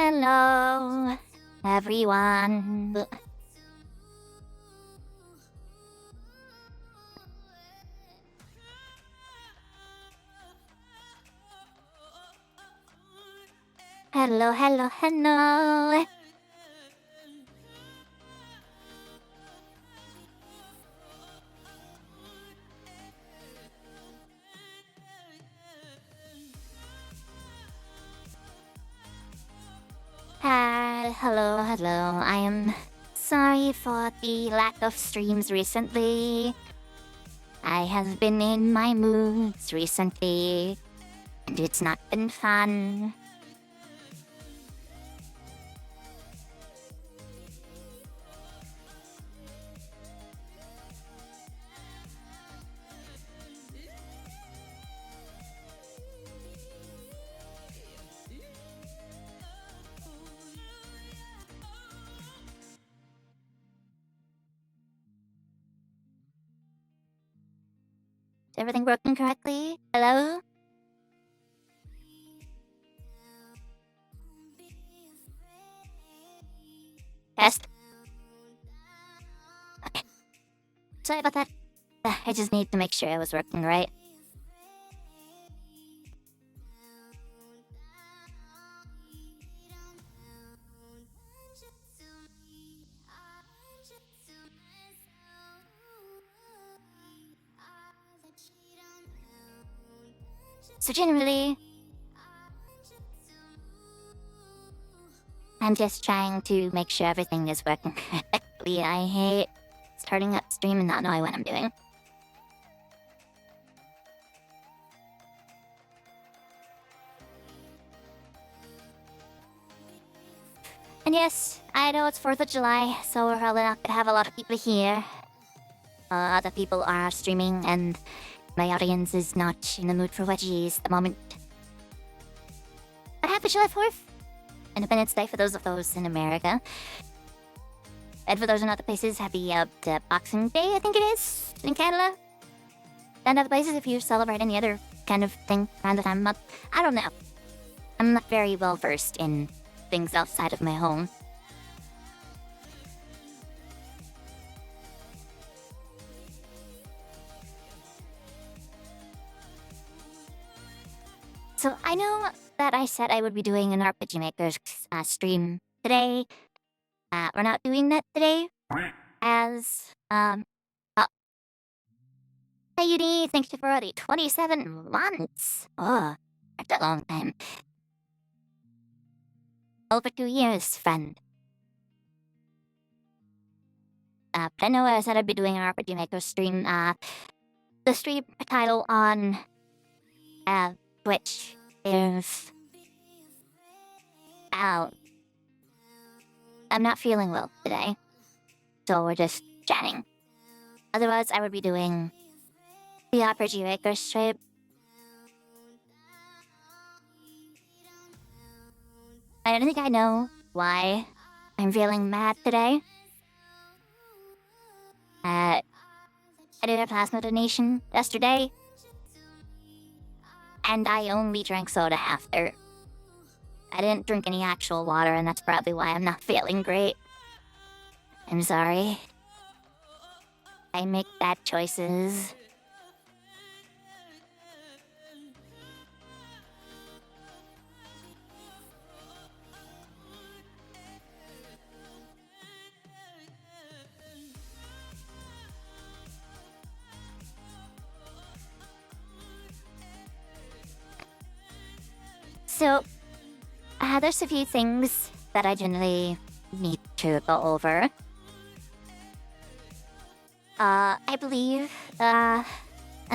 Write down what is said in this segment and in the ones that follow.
Hello, everyone. Hello, hello, hello. Hello, hello. I am sorry for the lack of streams recently. I have been in my moods recently, and it's not been fun. Is everything working correctly? Hello? Test. Okay. Sorry about that. I just need to make sure it was working right. So generally, I'm just trying to make sure everything is working correctly. I hate starting up stream and not knowing what I'm doing. And yes, I know it's 4th of July, so we're probably not gonna have a lot of people here. Other people are streaming, and my audience is not in the mood for wedgies at the moment. But happy July 4th! Independence Day for those of those in America. And for those in other places, happy Boxing Day, I think it is, in Canada. And other places, if you celebrate any other kind of thing around the time of month. I don't know. I'm not very well versed in things outside of my home. So I know that I said I would be doing an RPG Maker's stream today. We're not doing that today. As, Hey Uni, thank you for the 27 months. Oh, that's a long time. Over 2 years, friend. But I know I said I'd be doing an RPG Maker stream. The stream title on Twitch is out. I'm not feeling well today, so we're just chatting. Otherwise, I would be doing the RPG Maker stream. I don't think I know why I'm feeling mad today. I did a plasma donation yesterday, and I only drank soda after. I didn't drink any actual water, and that's probably why I'm not feeling great. I'm sorry. I make bad choices. So, there's a few things that I generally need to go over. I believe, a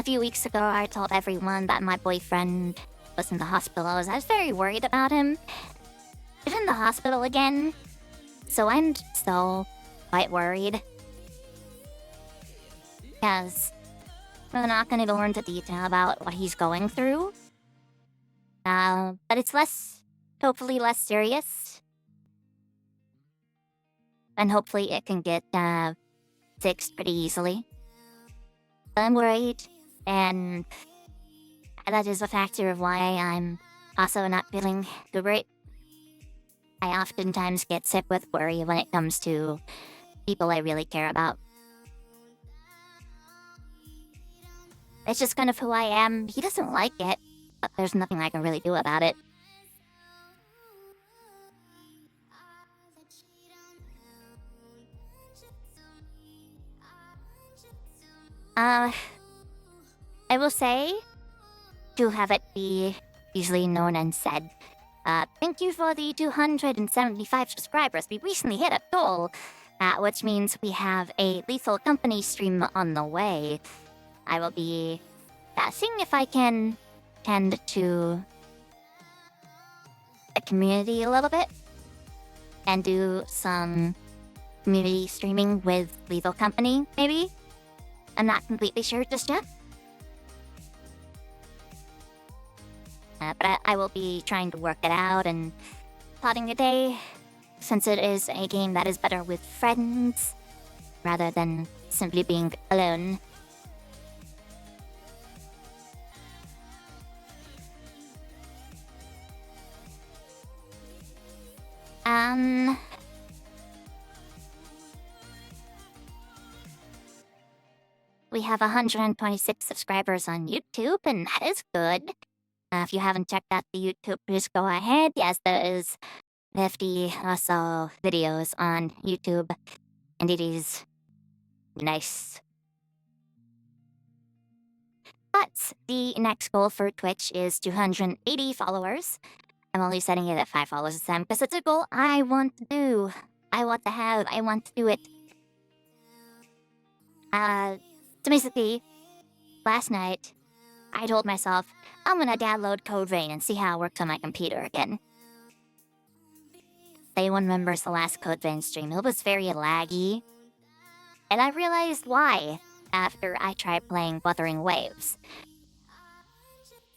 few weeks ago I told everyone that my boyfriend was in the hospital. I was very worried about him. He's in the hospital again. So I'm still quite worried. Because we're not gonna go into detail about what he's going through. But it's hopefully less serious. And hopefully it can get, fixed pretty easily. I'm worried, and that is a factor of why I'm also not feeling too great. I oftentimes get sick with worry when it comes to people I really care about. It's just kind of who I am. He doesn't like it, but there's nothing I can really do about it. I will say, to have it be easily known and said, thank you for the 275 subscribers. We recently hit a goal, which means we have a Lethal Company stream on the way. I will be seeing if I can tend to the community a little bit and do some community streaming with Lethal Company, maybe? I'm not completely sure just yet. But I will be trying to work it out and plotting a day, since it is a game that is better with friends rather than simply being alone. We have 126 subscribers on YouTube, and that is good. If you haven't checked out the YouTube, please go ahead. Yes, there is 50 or so videos on YouTube, and it is nice. But the next goal for Twitch is 280 followers. I'm only setting it at 5 followers this time because it's a goal I want to do. I want to do it. So basically, last night, I told myself, I'm gonna download Code Vein and see how it works on my computer again. If anyone remembers the last Code Vein stream, it was very laggy. And I realized why after I tried playing Wuthering Waves.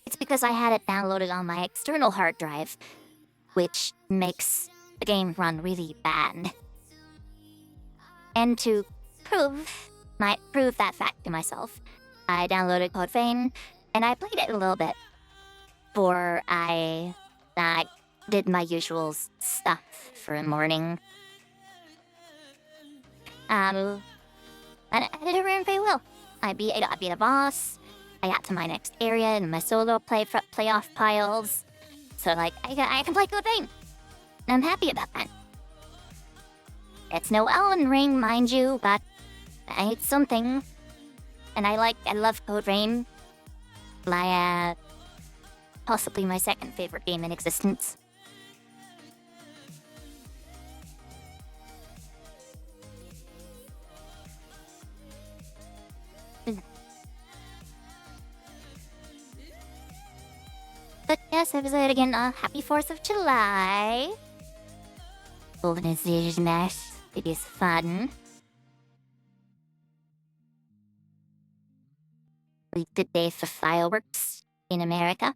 It's because I had it downloaded on my external hard drive, which makes the game run really bad. And to prove that fact to myself, I downloaded Code Vein, and I played it a little bit before I did my usual stuff for the morning. And I did it very well. I beat a boss. I got to my next area in my solo playoff piles. So I can play Code Vein. And I'm happy about that. It's no Elden Ring, mind you, but it's something. And I love Code Vein. Possibly my second favorite game in existence. But yes, I was again. Happy 4th of July. Organizationist. It is fun. Good day for fireworks in America.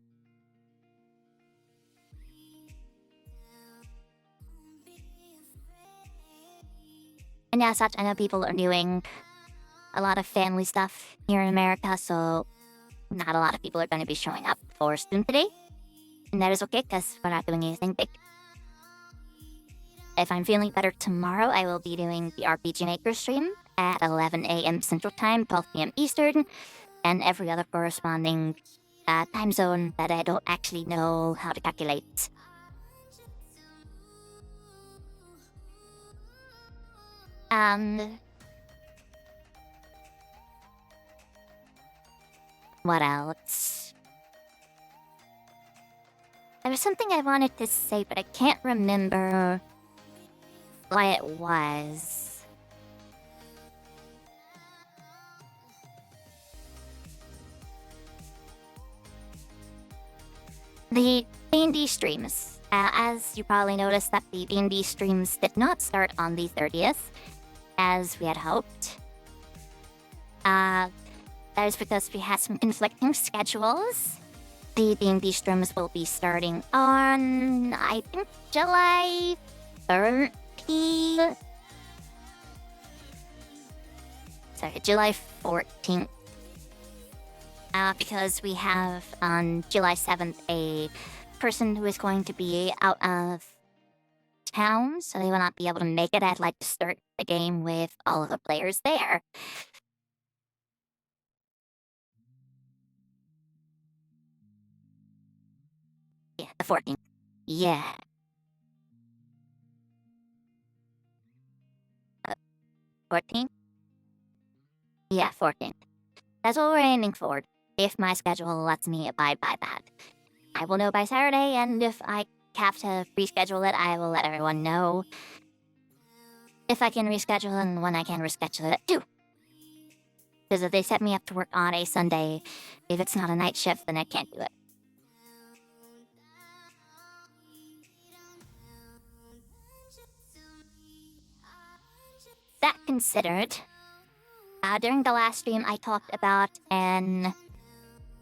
And as such, I know people are doing a lot of family stuff here in America, so not a lot of people are going to be showing up for stream today. And that is okay, because we're not doing anything big. If I'm feeling better tomorrow, I will be doing the RPG Maker stream at 11 a.m. Central Time, 12 p.m. Eastern, and every other corresponding time zone that I don't actually know how to calculate. What else? There was something I wanted to say, but I can't remember what it was. The D&D streams. As you probably noticed that the D&D streams did not start on the 30th, as we had hoped. That is because we had some conflicting schedules. The D&D streams will be starting on, I think, July 13th. Sorry, July 14th. Because we have on July 7th a person who is going to be out of town, so they will not be able to make it. I'd like to start the game with all of the players there. Yeah, the 14th. Yeah. 14th? Yeah, 14th. That's what we're aiming for, if my schedule lets me abide by that. I will know by Saturday, and if I have to reschedule it, I will let everyone know. If I can reschedule and when I can reschedule it, too. Because if they set me up to work on a Sunday, if it's not a night shift, then I can't do it. That considered, during the last stream, I talked about an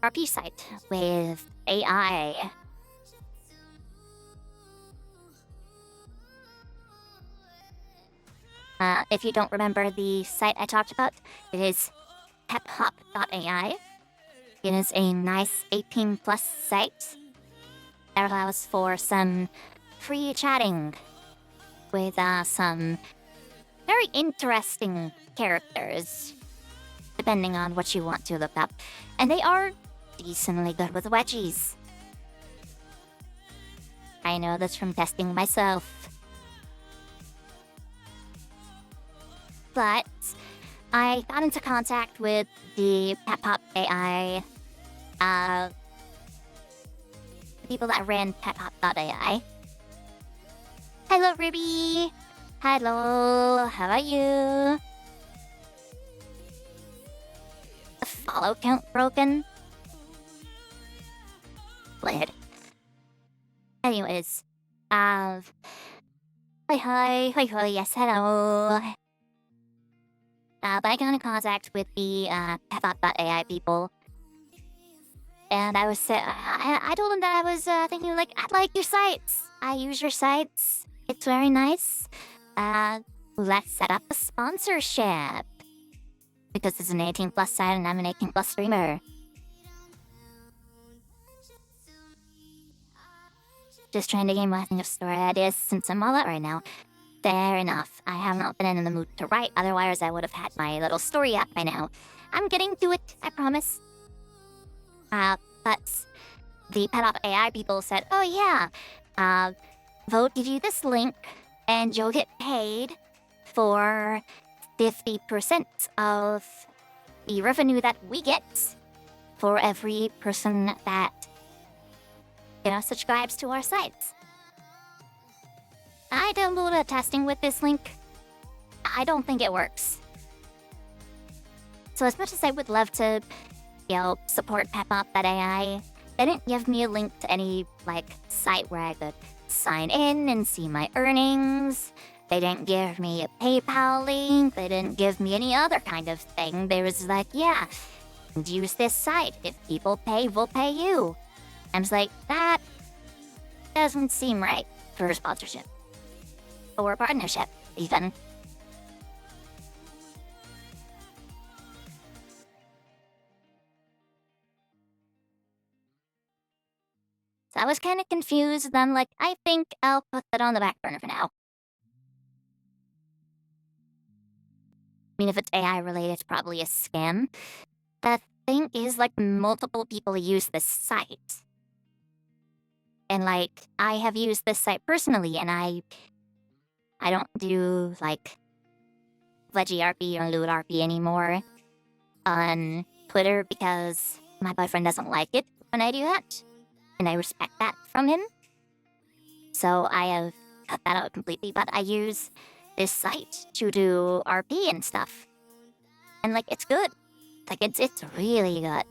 RP site with AI. If you don't remember the site I talked about, it is pephop.ai. It is a nice 18+ site that allows for some free chatting with some very interesting characters, depending on what you want to look up. And they are decently good with wedgies. I know this from testing myself. But I got into contact with the Pephop AI, the people that ran pephop.ai. Hello, Ruby! Hello, how are you? The follow count broken? Weird. Anyways, hi, yes, hello. But I got in contact with the Pephop.ai people, and I was I told them that I was thinking like, I like your sites. I use your sites. It's very nice. Let's set up a sponsorship because it's an 18+ site and I'm an 18+ streamer. Just trying to gain more story ideas since I'm all out right now. Fair enough. I have not been in the mood to write, otherwise I would have had my little story up by now. I'm getting to it, I promise. But the Pephop AI people said, oh yeah, Vote give you this link and you'll get paid for 50% of the revenue that we get for every person that, subscribes to our sites. I downloaded testing with this link. I don't think it works. So as much as I would love to, support Pephop.ai, they didn't give me a link to any, site where I could sign in and see my earnings. They didn't give me a PayPal link. They didn't give me any other kind of thing. They was like, yeah, use this site. If people pay, we'll pay you. I was like, that doesn't seem right for a sponsorship. Or a partnership, even. So I was kind of confused, then I think I'll put that on the back burner for now. I mean, if it's AI related, it's probably a scam. The thing is, multiple people use this site. And, I have used this site personally, and I don't do, Veggie RP or Loot RP anymore on Twitter because my boyfriend doesn't like it when I do that. And I respect that from him. So I have cut that out completely, but I use this site to do RP and stuff. And, it's good. It's really good.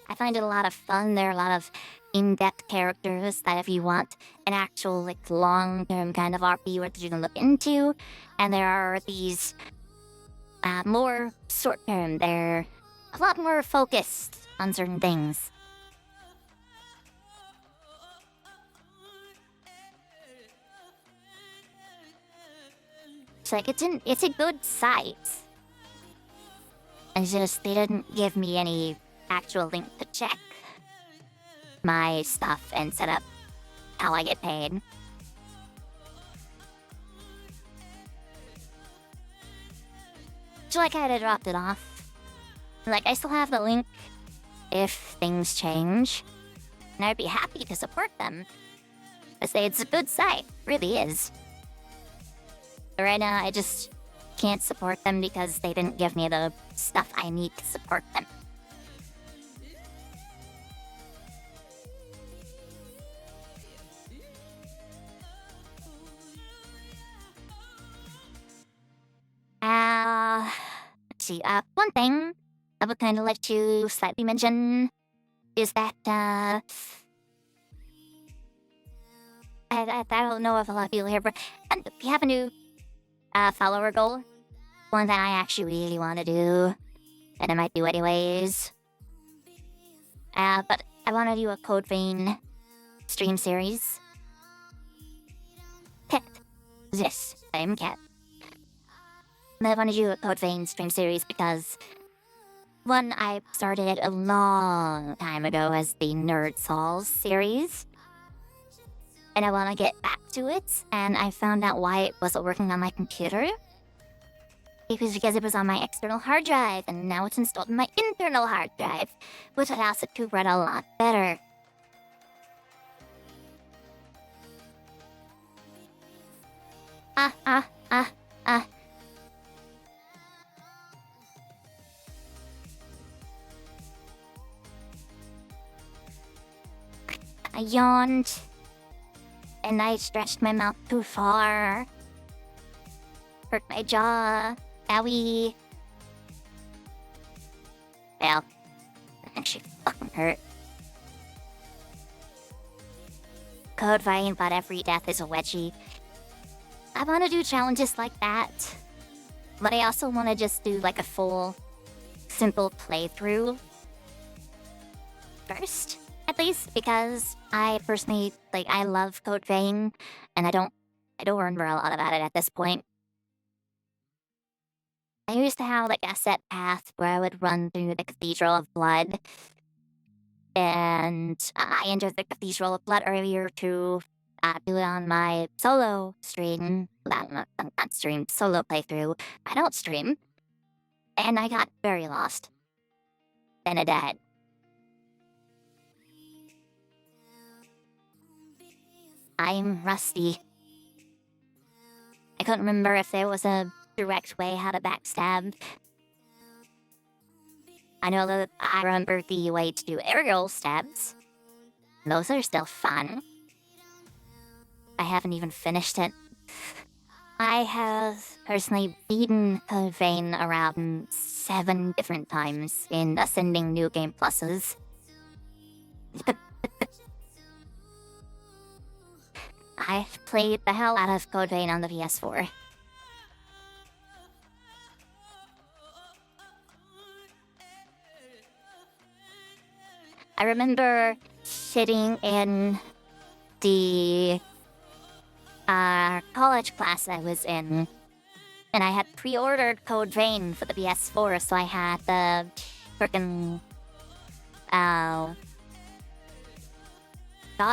I find it a lot of fun. There are a lot of in-depth characters that if you want an actual, long-term kind of RP that you can look into. And there are these more short-term. They're a lot more focused on certain things. It's it's a good site. It's just they didn't give me any actual link to check my stuff and set up how I get paid. So I kinda dropped it off. Like, I still have the link if things change, and I'd be happy to support them. I say it's a good site, really is. But right now, I just can't support them because they didn't give me the stuff I need to support them. Let's see, one thing I would kind of like to slightly mention is that, I don't know if a lot of people here, but we have a new follower goal. One that I actually really want to do, and I might do anyways. But I want to do a Code Vein stream series. Cat. This same cat. I want to do a Code Vein stream series because one I started a long time ago as the Nerd Souls series. And I want to get back to it, and I found out why it wasn't working on my computer. It was because it was on my external hard drive, and now it's installed on my internal hard drive, which allows it to run a lot better. I yawned, and I stretched my mouth too far. Hurt my jaw. Owie. Well, it actually fucking hurt. Code Vein, but every death is a wedgie. I want to do challenges like that, but I also want to just do like a full, simple playthrough first, at least, because I personally, like, I love Code Vein, and I don't remember a lot about it at this point. I used to have, like, a set path where I would run through the Cathedral of Blood, and I entered the Cathedral of Blood earlier to do it on my solo stream. Not stream, solo playthrough. I don't stream. And I got very lost. Then I died. I'm rusty. I couldn't remember if there was a direct way how to backstab. I know that I remember the way to do aerial stabs. Those are still fun. I haven't even finished it. I have personally beaten Code Vein around 7 different times in Ascending New Game Pluses. I've played the hell out of Code Vein on the PS4. I remember sitting in the college class I was in, and I had pre-ordered Code Vein for the PS4, so I had the frickin' God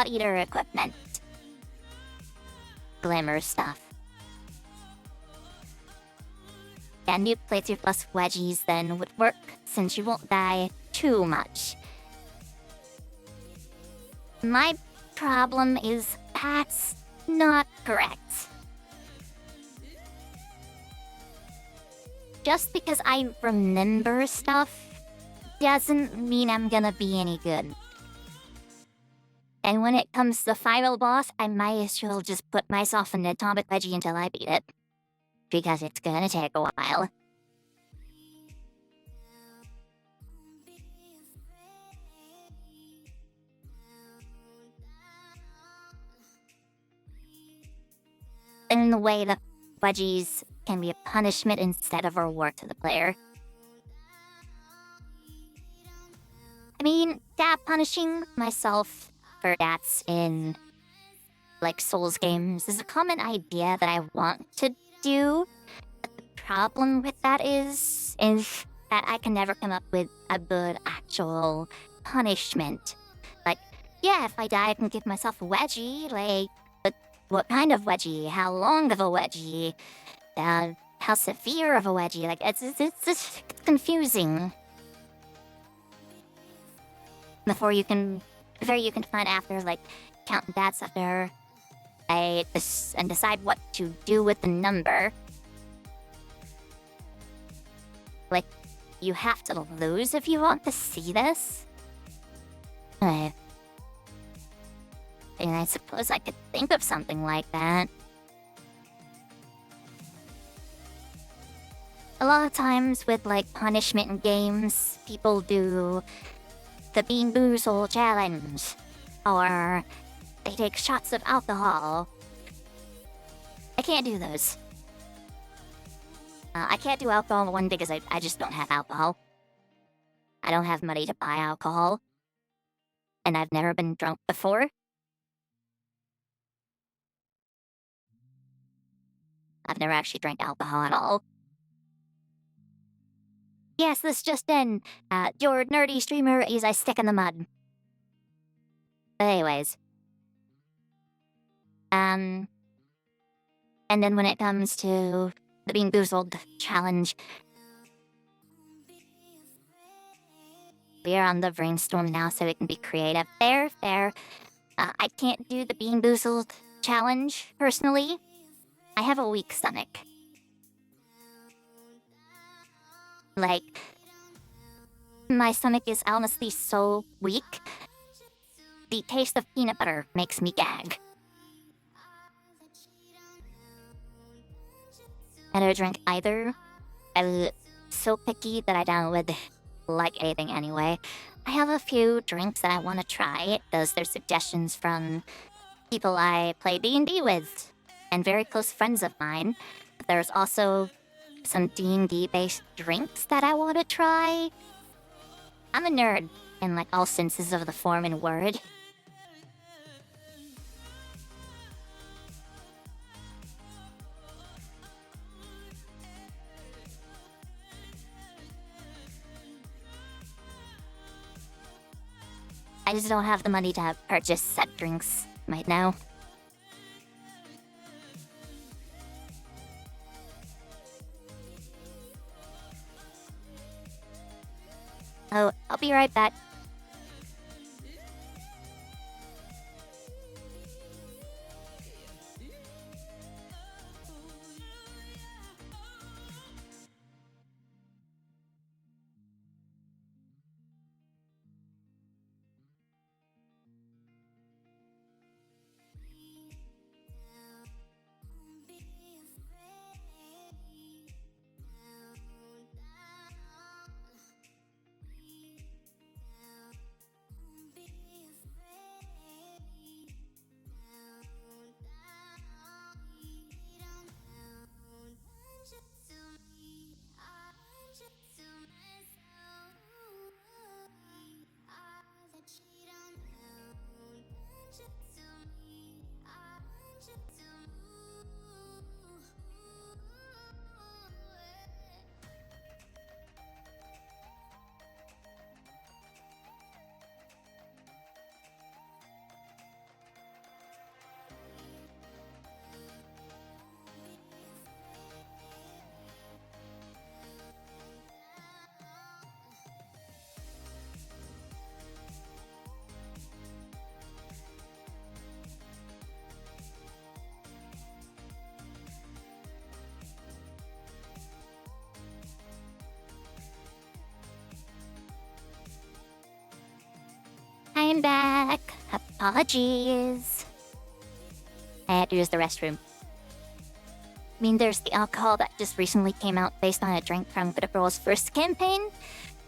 Eater equipment. Glamour stuff. Yeah, new playthrough plus wedgies then would work, since you won't die too much. My problem is that's not correct. Just because I remember stuff doesn't mean I'm gonna be any good. And when it comes to the final boss, I might as well just put myself in the atomic wedgie until I beat it. Because it's gonna take a while. In the way that wedgies can be a punishment instead of a reward to the player. I mean, punishing myself for that's in, like, Souls games is a common idea that I want to do. But the problem with that is that I can never come up with a good actual punishment. Like, Yeah, if I die, I can give myself a wedgie. Like, but what kind of wedgie? How long of a wedgie? How severe of a wedgie? Like, it's confusing. Before you can find after, like, count stats after and decide what to do with the number. Like, you have to lose if you want to see this. And I suppose I could think of something like that. A lot of times with, like, punishment in games, people do the Bean Boozle challenge. Or they take shots of alcohol. I can't do those. I can't do alcohol, one, because I just don't have alcohol. I don't have money to buy alcohol. And I've never been drunk before. I've never actually drank alcohol at all. Yes, this just in. Your nerdy streamer is a stick in the mud. But anyways. And then when it comes to the Being Boozled challenge, we are on the brainstorm now so we can be creative. Fair. I can't do the Being Boozled challenge, personally. I have a weak stomach. Like, my stomach is honestly so weak. The taste of peanut butter makes me gag. I don't drink either. I'm so picky that I don't would like anything anyway. I have a few drinks that I want to try. Those are suggestions from people I play D&D with and very close friends of mine. There's also some D&D based drinks that I want to try. I'm a nerd in, like, all senses of the form and word. I just don't have the money to purchase set drinks right now. Oh, I'll be right back. I'm back. Apologies. I had to use the restroom. I mean, there's the alcohol that just recently came out based on a drink from Good Girl's first campaign.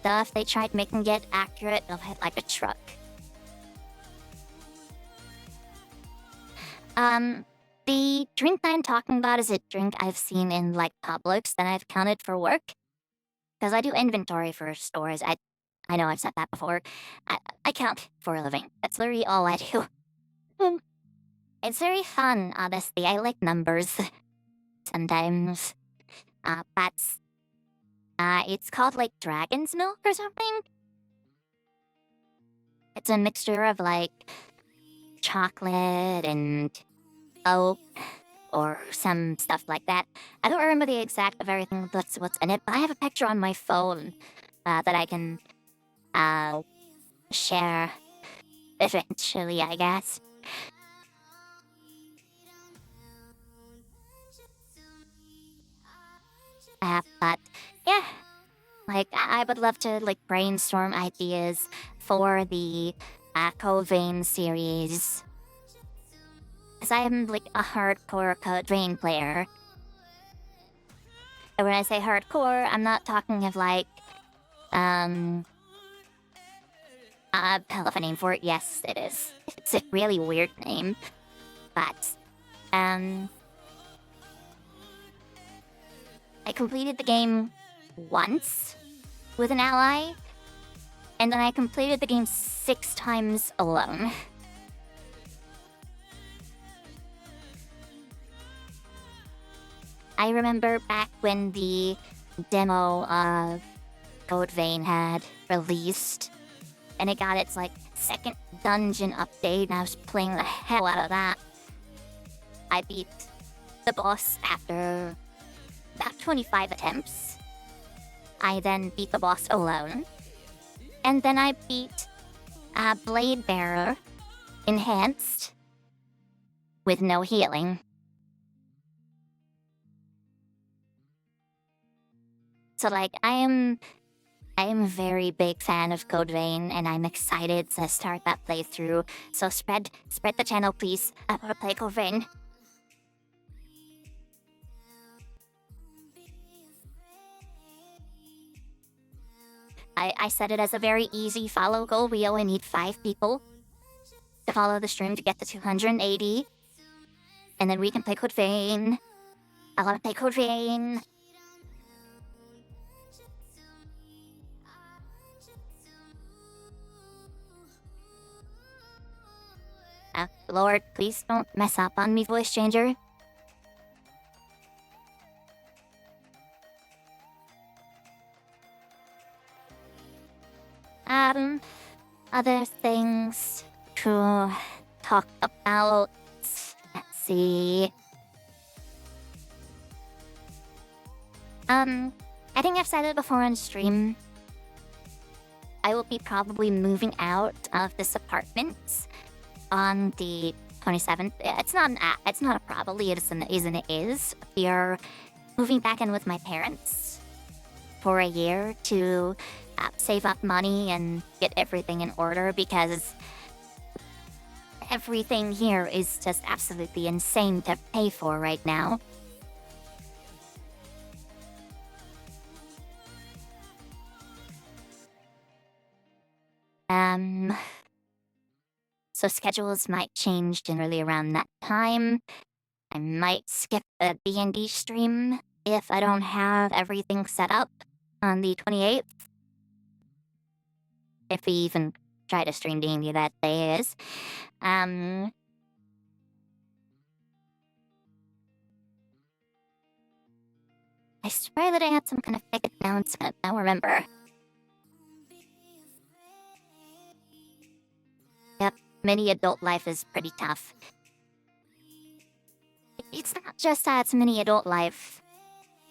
Though if they tried making it accurate, they'll hit like a truck. The drink I'm talking about is a drink I've seen in, like, Publix that I've counted for work. Because I do inventory for stores. I know I've said that before. I count for a living. That's literally all I do. It's very fun, honestly. I like numbers. Sometimes. That's... it's called, like, dragon's milk or something? It's a mixture of like chocolate and oat or some stuff like that. I don't remember the exact of everything that's what's in it, but I have a picture on my phone that I can share eventually, I guess. But yeah, like I would love to like brainstorm ideas for the Code Vein series. Because I am like a hardcore Code Vein player. And when I say hardcore, I'm not talking of like hell of a name for it. Yes, it is. It's a really weird name. But I completed the game once with an ally, and then I completed the game 6 times alone. I remember back when the demo of Code Vein had released, and it got its like second dungeon update, and I was playing the hell out of that. I beat the boss after about 25 attempts. I then beat the boss alone. And then I beat Blade Bearer Enhanced with no healing. So like I am a very big fan of Code Vein, and I'm excited to start that playthrough. So spread the channel, please. I want to play Code Vein. I set it as a very easy follow goal. We only need 5 people to follow the stream to get to 280. And then we can play Code Vein. I want to play Code Vein. Lord, please don't mess up on me, voice changer. Other things to talk about. Let's see. I think I've said it before on stream. I will be probably moving out of this apartment on the 27th. It's not a probably. It is. We are moving back in with my parents for a year to save up money and get everything in order, because everything here is just absolutely insane to pay for right now. So schedules might change generally around that time. I might skip a D&D stream if I don't have everything set up on the 28th. If we even try to stream D&D that day is. I swear that I had some kind of big announcement. I don't remember. Yep, mini adult life is pretty tough. It's not just that it's mini adult life.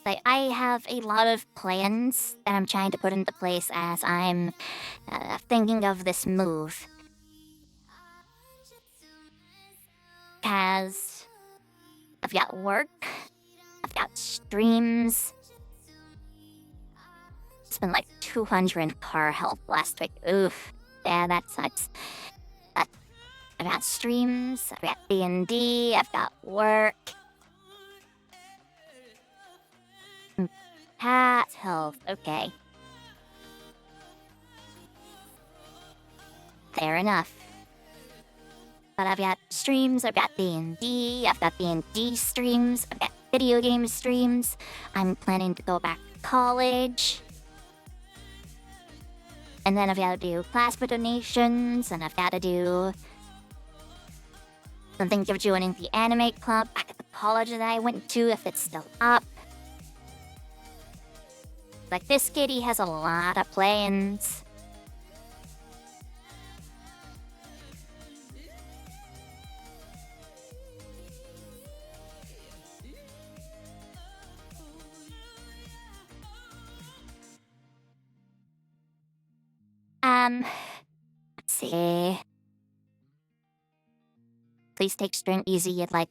Like, I have a lot of plans that I'm trying to put into place as I'm thinking of this move. Because I've got work, I've got streams. It's been like 200 car health last week. Oof. Yeah, that sucks. But I've got streams, I've got D&D, I've got work. Cat health, okay. Fair enough. But I've got streams, I've got D&D, I've got D&D streams, I've got video game streams. I'm planning to go back to college. And then I've got to do plasma donations, and I've got to do something of joining the anime club back at the college that I went to, if it's still up. Like, this kitty has a lot of plans. Let's see. Please take string easy at, like,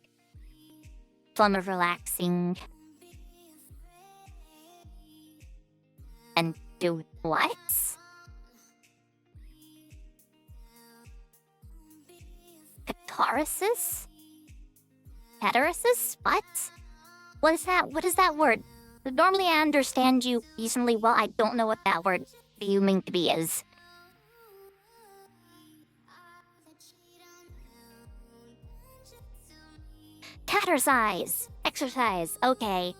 fun of relaxing. And do what? Catharsis? Catharsis? What? What is that? What is that word? Normally I understand you reasonably well. I don't know what that word you mean to be is. Catharsize! Exercise, okay.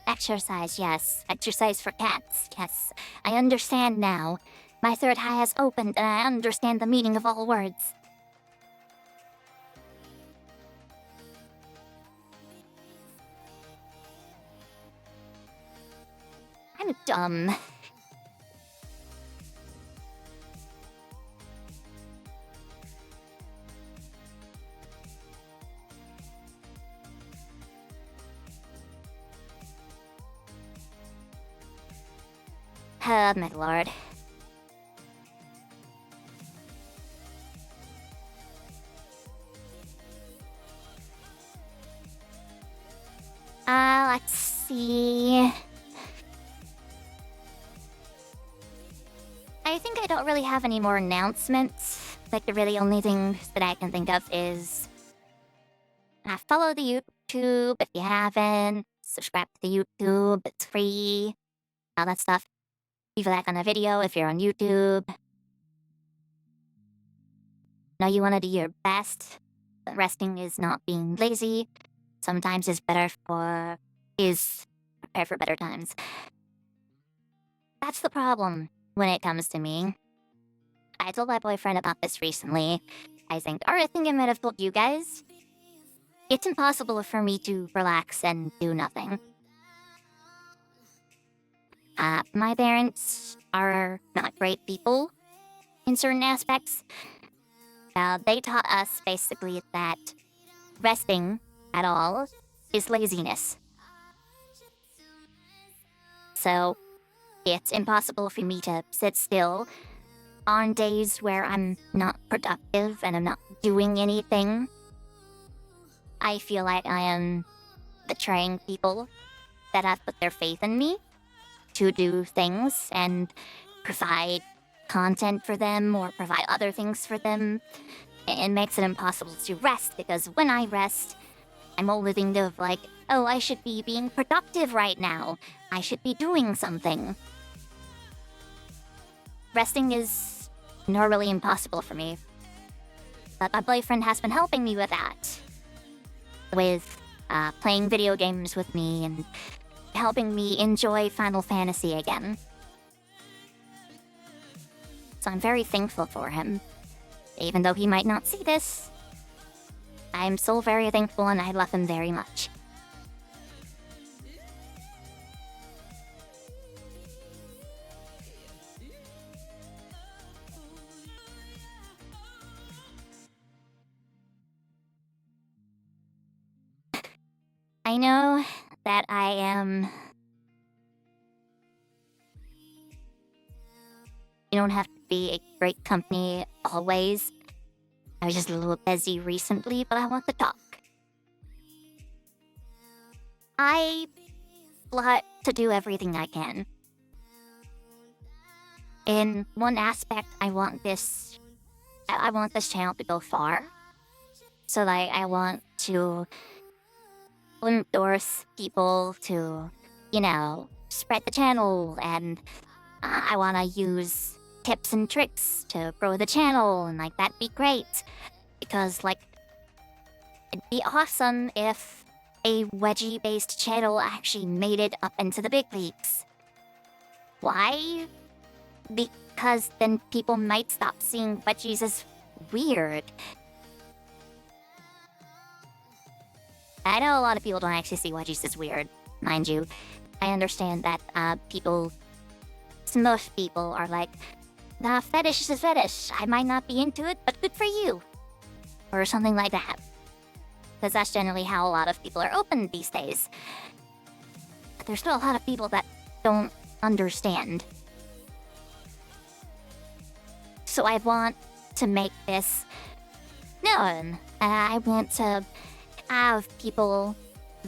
Exercise, yes. Exercise for cats, yes. I understand now. My third eye has opened and I understand the meaning of all words. I'm dumb. My lord. Let's see. I think I don't really have any more announcements. Like, the really only thing that I can think of is follow the YouTube if you haven't. Subscribe to the YouTube, it's free. All that stuff. Leave a like on a video if you're on YouTube. Know you want to do your best, but resting is not being lazy. Sometimes is prepare for better times. That's the problem when it comes to me. I told my boyfriend about this recently. I think I might have told you guys. It's impossible for me to relax and do nothing. My parents are not great people in certain aspects. They taught us basically that resting at all is laziness. So it's impossible for me to sit still on days where I'm not productive and I'm not doing anything. I feel like I am betraying people that have put their faith in me to do things and provide content for them or provide other things for them. It makes it impossible to rest because when I rest, I'm only thinking of like, oh, I should be being productive right now. I should be doing something. Resting is normally impossible for me. But my boyfriend has been helping me with that. With playing video games with me and helping me enjoy Final Fantasy again. So I'm very thankful for him. Even though he might not see this, I'm so very thankful and I love him very much. I know that I am... You don't have to be a great company always. I was just a little busy recently, but I want to talk. I want to do everything I can. In one aspect, I want this channel to go far. So like, I want to endorse people to, you know, spread the channel, and I want to use tips and tricks to grow the channel, and like, that'd be great. Because like, it'd be awesome if a wedgie-based channel actually made it up into the big leagues. Why? Because then people might stop seeing wedgies as weird. I know a lot of people don't actually see wedgies as weird, mind you. I understand that most people are like, the fetish is a fetish. I might not be into it, but good for you. Or something like that. Because that's generally how a lot of people are open these days. But there's still a lot of people that don't understand. So I want to make this known. I want to have people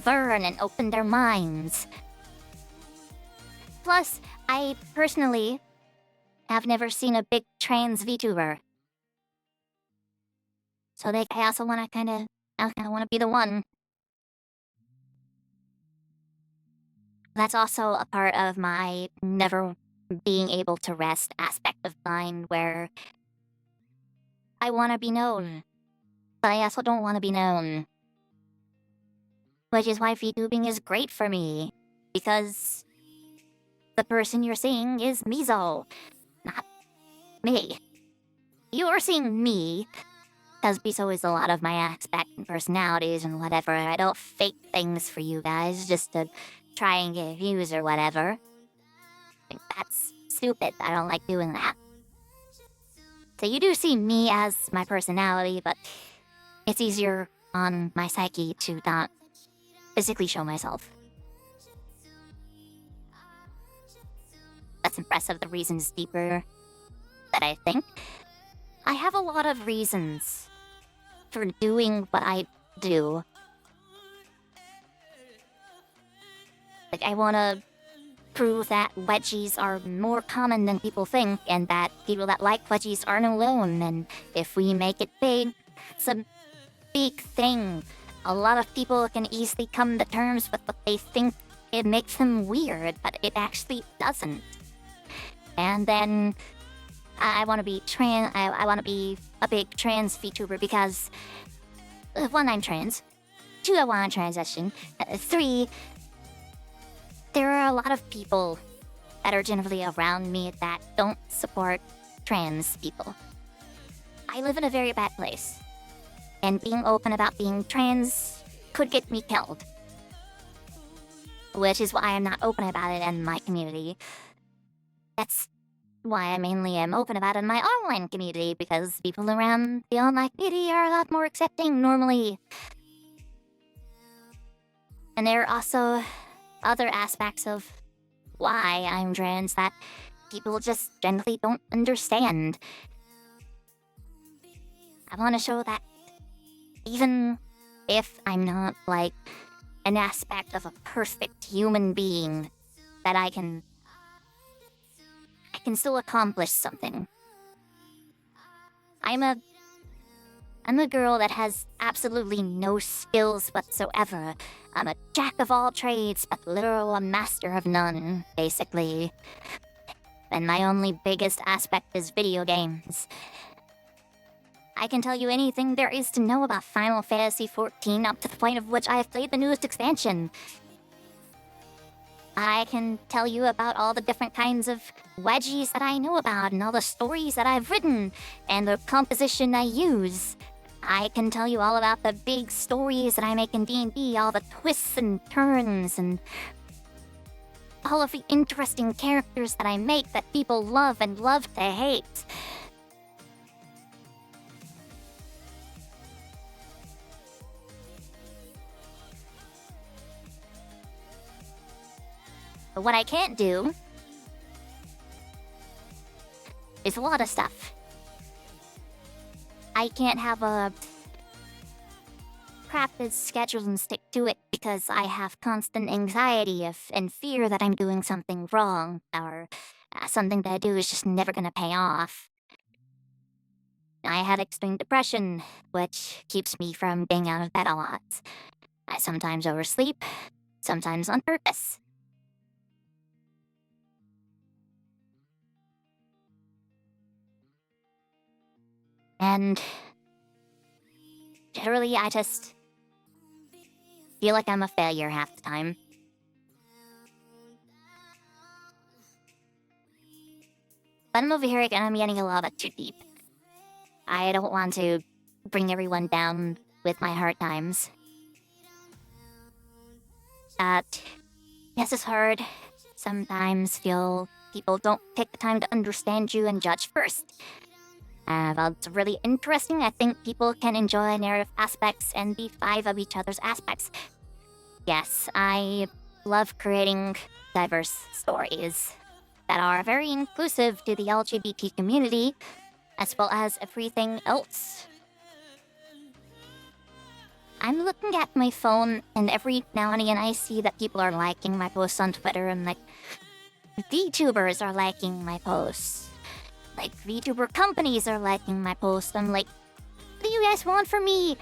learn and open their minds. Plus, I personally have never seen a big trans VTuber. So I also want to I want to be the one. That's also a part of my never being able to rest aspect of mine, where I want to be known, but I also don't want to be known. Which is why VTubing is great for me, because the person you're seeing is Mizo, not me. You're seeing me, because Mizo is a lot of my aspect and personalities and whatever. I don't fake things for you guys just to try and get views or whatever. I think that's stupid. I don't like doing that. So you do see me as my personality, but it's easier on my psyche to not physically show myself. That's impressive. The reason's deeper that I think. I have a lot of reasons for doing what I do. Like, I want to prove that wedgies are more common than people think, and that people that like wedgies aren't alone, and if we make it big, it's a big thing. A lot of people can easily come to terms with what they think it makes them weird, but it actually doesn't. And then I want to be I want to be a big trans VTuber because 1, I'm trans. 2, I want to transition. 3, there are a lot of people that are generally around me that don't support trans people. I live in a very bad place, and being open about being trans could get me killed. Which is why I'm not open about it in my community. That's why I mainly am open about it in my online community, because people around the online community are a lot more accepting normally. And there are also other aspects of why I'm trans that people just generally don't understand. I want to show that even if I'm not, like, an aspect of a perfect human being, that I can still accomplish something. I'm a girl that has absolutely no skills whatsoever. I'm a jack of all trades, but literal a master of none, basically. And my only biggest aspect is video games. I can tell you anything there is to know about Final Fantasy XIV, up to the point of which I have played the newest expansion. I can tell you about all the different kinds of wedgies that I know about, and all the stories that I've written, and the composition I use. I can tell you all about the big stories that I make in D&D, all the twists and turns, and all of the interesting characters that I make that people love and love to hate. But what I can't do is a lot of stuff. I can't have a crafted schedule and stick to it because I have constant anxiety and fear that I'm doing something wrong, or something that I do is just never gonna pay off. I have extreme depression, which keeps me from getting out of bed a lot. I sometimes oversleep, sometimes on purpose. And generally, I just feel like I'm a failure half the time. But I'm over here and I'm getting a little bit too deep. I don't want to bring everyone down with my hard times. This is hard. Sometimes feel people don't take the time to understand you and judge first. Well, it's really interesting. I think people can enjoy narrative aspects and be 5 of each other's aspects. Yes, I love creating diverse stories that are very inclusive to the LGBT community, as well as everything else. I'm looking at my phone, and every now and again I see that people are liking my posts on Twitter, and like, VTubers are liking my posts. Like, VTuber companies are liking my posts. I'm like, what do you guys want from me?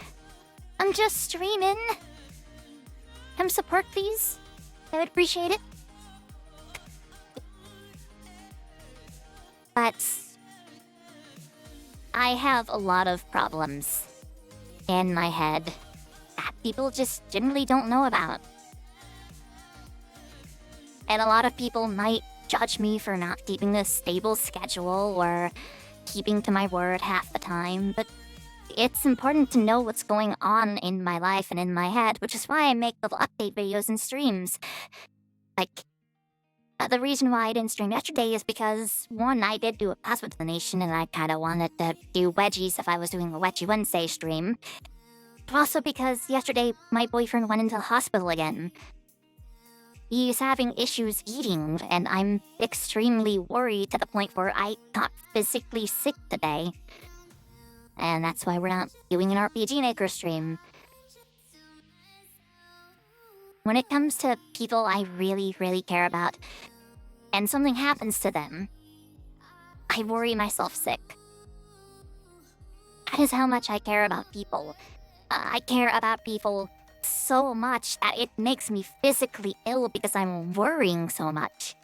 I'm just streaming. Come support, please. I would appreciate it. But I have a lot of problems in my head that people just generally don't know about. And a lot of people might judge me for not keeping a stable schedule or keeping to my word half the time, but it's important to know what's going on in my life and in my head, which is why I make little update videos and streams. Like, the reason why I didn't stream yesterday is because, one, I did do a password donation and I kinda wanted to do wedgies if I was doing a Wedgie Wednesday stream. But also because yesterday my boyfriend went into the hospital again. He's having issues eating, and I'm extremely worried to the point where I got physically sick today. And that's why we're not doing an RPG Maker stream. When it comes to people I really, really care about, and something happens to them, I worry myself sick. That is how much I care about people. I care about people so much that it makes me physically ill because I'm worrying so much.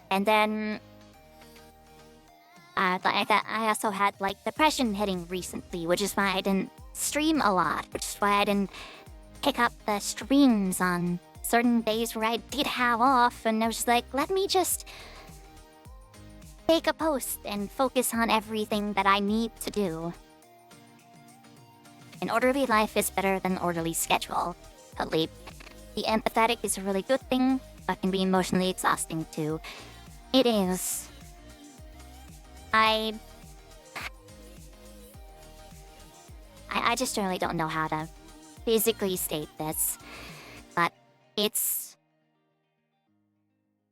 And then I also had like depression hitting recently, which is why I didn't stream a lot, which is why I didn't pick up the streams on certain days where I did have off, and I was just like, let me just take a post and focus on everything that I need to do. An orderly life is better than an orderly schedule. Totally. The empathetic is a really good thing, but can be emotionally exhausting too. It is. I just really don't know how to physically state this, but it's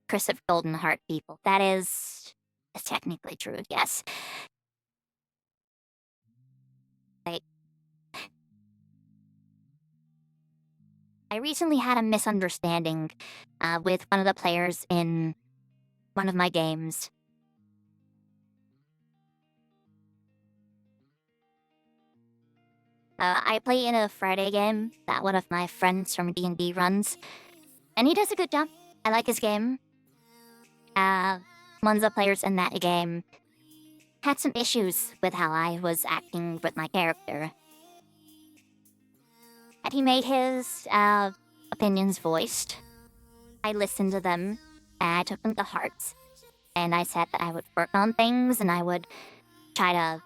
Curse of Golden Heart, people. That is technically true, yes. I recently had a misunderstanding with one of the players in one of my games. I play in a Friday game that one of my friends from D&D runs, and he does a good job. I like his game. One of the players in that game had some issues with how I was acting with my character. And he made his opinions voiced. I listened to them, and I took them to heart. And I said that I would work on things, and I would try to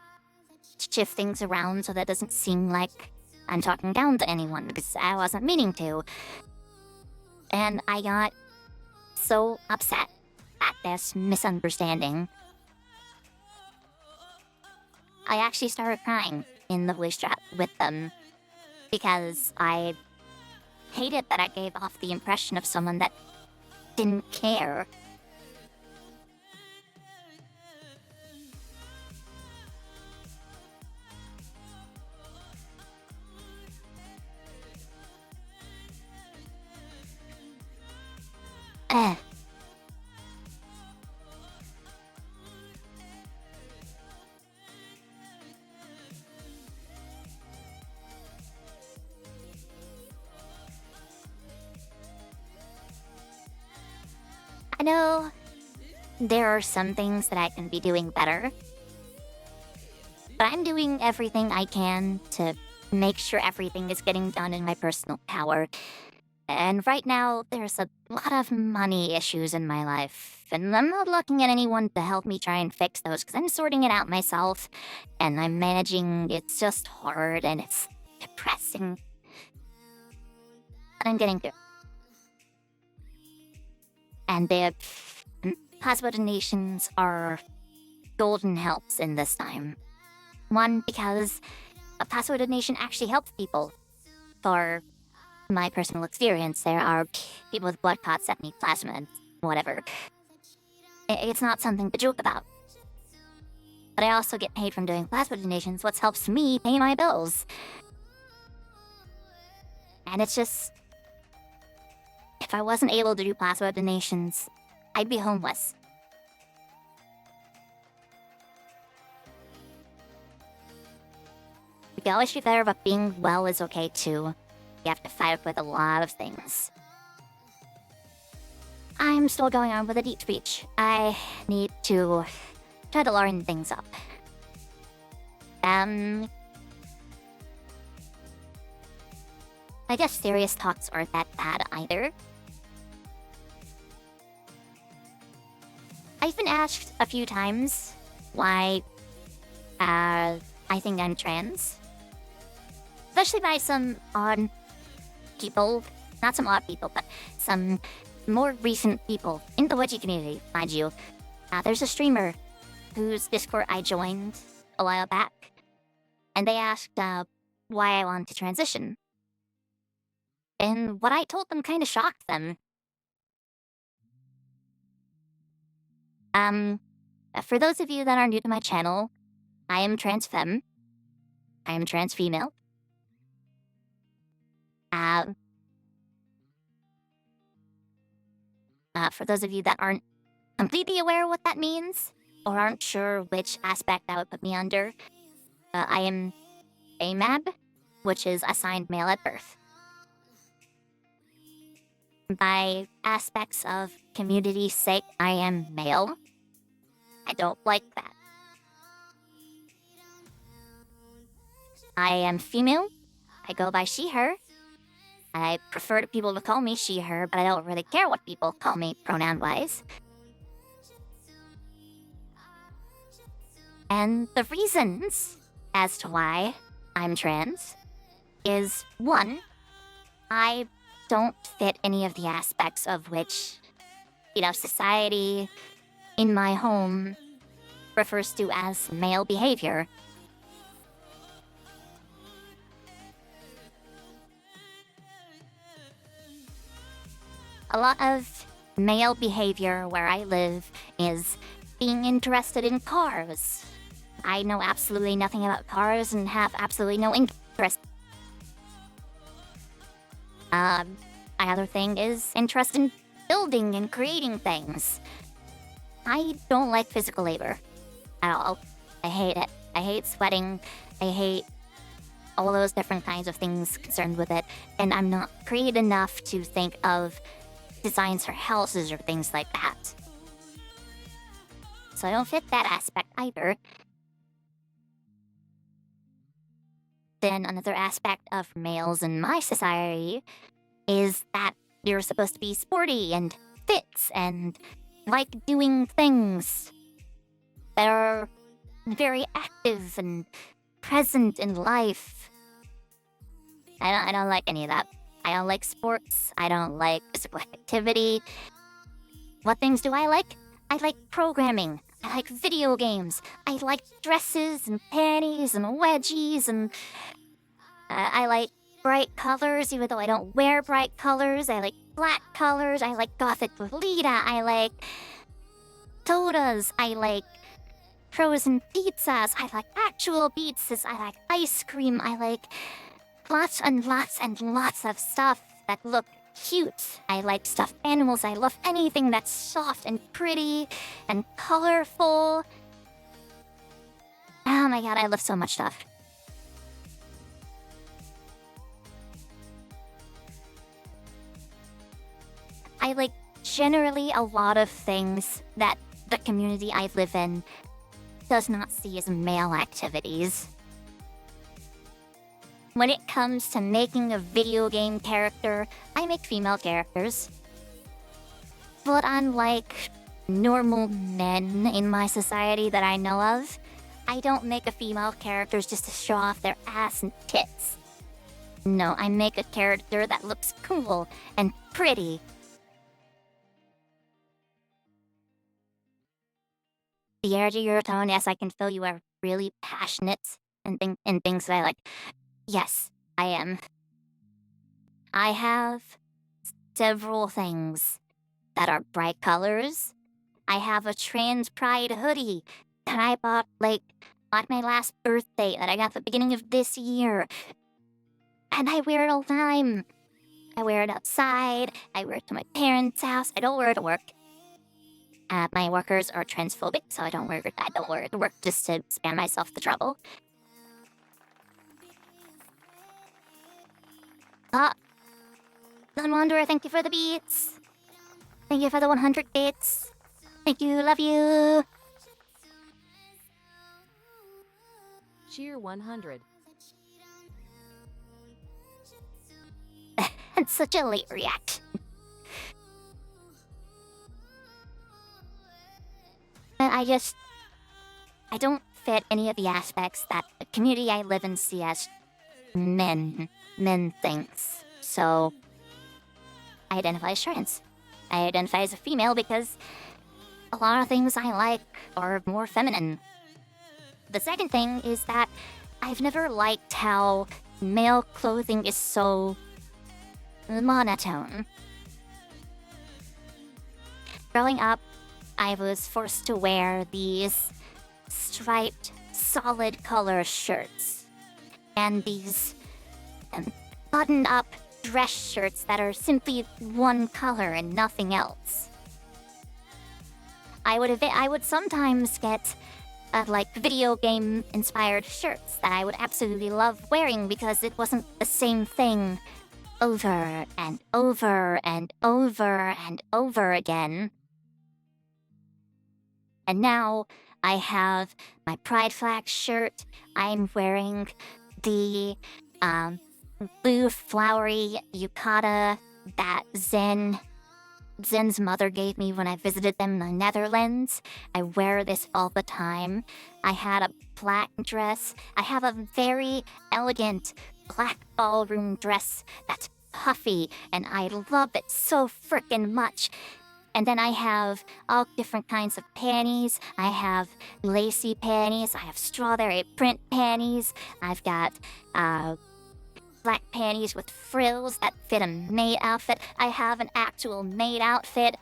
shift things around so that it doesn't seem like I'm talking down to anyone, because I wasn't meaning to. And I got so upset at this misunderstanding. I actually started crying in the voice chat with them because I hated that I gave off the impression of someone that didn't care. I know there are some things that I can be doing better, but I'm doing everything I can to make sure everything is getting done in my personal power. And right now, there's a lot of money issues in my life, and I'm not looking at anyone to help me try and fix those because I'm sorting it out myself, and I'm managing. It's just hard and it's depressing. But I'm getting through. And the possible donations are golden helps in this time. One, because a password donation actually helps people for my personal experience. There are people with blood clots that need plasma and whatever. It's not something to joke about. But I also get paid from doing plasma donations, which helps me pay my bills. And it's just... if I wasn't able to do plasma donations, I'd be homeless. We can always be better, but being well is okay too. You have to fight with a lot of things. I'm still going on with a deep speech. I need to try to learn things up. I guess serious talks aren't that bad either. I've been asked a few times why I think I'm trans. Especially by some odd people. Not some odd people, but some more recent people in the wedgie community, mind you. There's a streamer whose Discord I joined a while back, and they asked why I wanted to transition. And what I told them kind of shocked them. For those of you that are new to my channel, I am trans femme. I am trans female. For those of you that aren't completely aware of what that means, or aren't sure which aspect that would put me under, I am AMAB, which is assigned male at birth. By aspects of community's sake, I am male. I don't like that. I am female. I go by she, her. I prefer people to call me she, her, but I don't really care what people call me pronoun-wise. And the reasons as to why I'm trans is, one, I don't fit any of the aspects of which, society in my home refers to as male behavior. A lot of male behavior where I live is being interested in cars. I know absolutely nothing about cars and have absolutely no interest. Another thing is interest in building and creating things. I don't like physical labor at all. I hate it. I hate sweating. I hate all those different kinds of things concerned with it. And I'm not creative enough to think of designs for houses or things like that. So I don't fit that aspect either. Then another aspect of males in my society is that you're supposed to be sporty and fit and like doing things that are very active and present in life. I don't like any of that. I don't like sports. I don't like physical activity. What things do I like? I like programming. I like video games. I like dresses and panties and wedgies and... I like bright colors, even though I don't wear bright colors. I like black colors. I like gothic Lolita. I like sodas. I like frozen pizzas. I like actual pizzas. I like ice cream. I like lots and lots and lots of stuff that look cute. I like stuffed animals. I love anything that's soft and pretty and colorful. Oh my god, I love so much stuff. I like generally a lot of things that the community I live in does not see as male activities. When it comes to making a video game character, I make female characters. But unlike normal men in my society that I know of, I don't make a female character just to show off their ass and tits. No, I make a character that looks cool and pretty. Sierra, your tone, yes, I can feel you are really passionate and things that I like. Yes, I am. I have several things that are bright colors. I have a trans pride hoodie that I bought on my last birthday that I got at the beginning of this year. And I wear it all the time. I wear it outside. I wear it to my parents' house. I don't wear it to work. My workers are transphobic, so I don't wear it to work just to spare myself the trouble. Don Wanderer, thank you for the beats. Thank you for the 100 bits. Thank you, love you. Cheer 100. That's such a late reaction. But I don't fit any of the aspects that the community I live in see as men things. So, I identify as trans. I identify as a female because a lot of things I like are more feminine. The second thing is that I've never liked how male clothing is so monotone. Growing up, I was forced to wear these striped, solid color shirts and these buttoned-up dress shirts that are simply one color and nothing else. I would sometimes get video game inspired shirts that I would absolutely love wearing because it wasn't the same thing over and over and over and over again. And now I have my Pride Flag shirt. I'm wearing the blue flowery yukata that Zen's mother gave me when I visited them in the Netherlands. I wear this all the time. I had a black dress. I have a very elegant black ballroom dress that's puffy, and I love it so frickin' much. And then I have all different kinds of panties. I have lacy panties. I have strawberry print panties. I've got black panties with frills that fit a maid outfit. I have an actual maid outfit.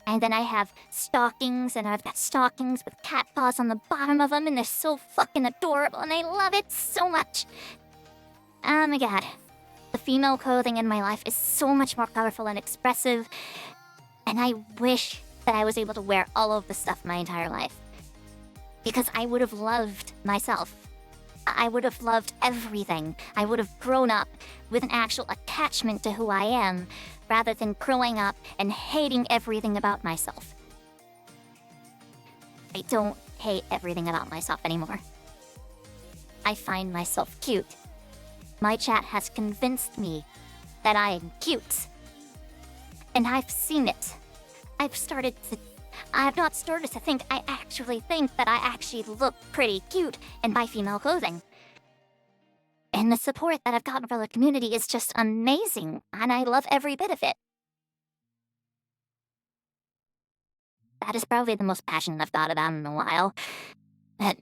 And then I have stockings, and I've got stockings with cat paws on the bottom of them, and they're so fucking adorable, and I love it so much. Oh my god. The female clothing in my life is so much more colorful and expressive, and I wish that I was able to wear all of this stuff my entire life. Because I would have loved myself. I would have loved everything. I would have grown up with an actual attachment to who I am, rather than growing up and hating everything about myself. I don't hate everything about myself anymore. I find myself cute. My chat has convinced me that I am cute. And I've seen it. I have not started to think, I actually think that I actually look pretty cute in my female clothing. And the support that I've gotten from the community is just amazing, and I love every bit of it. That is probably the most passionate I've thought about in a while. But,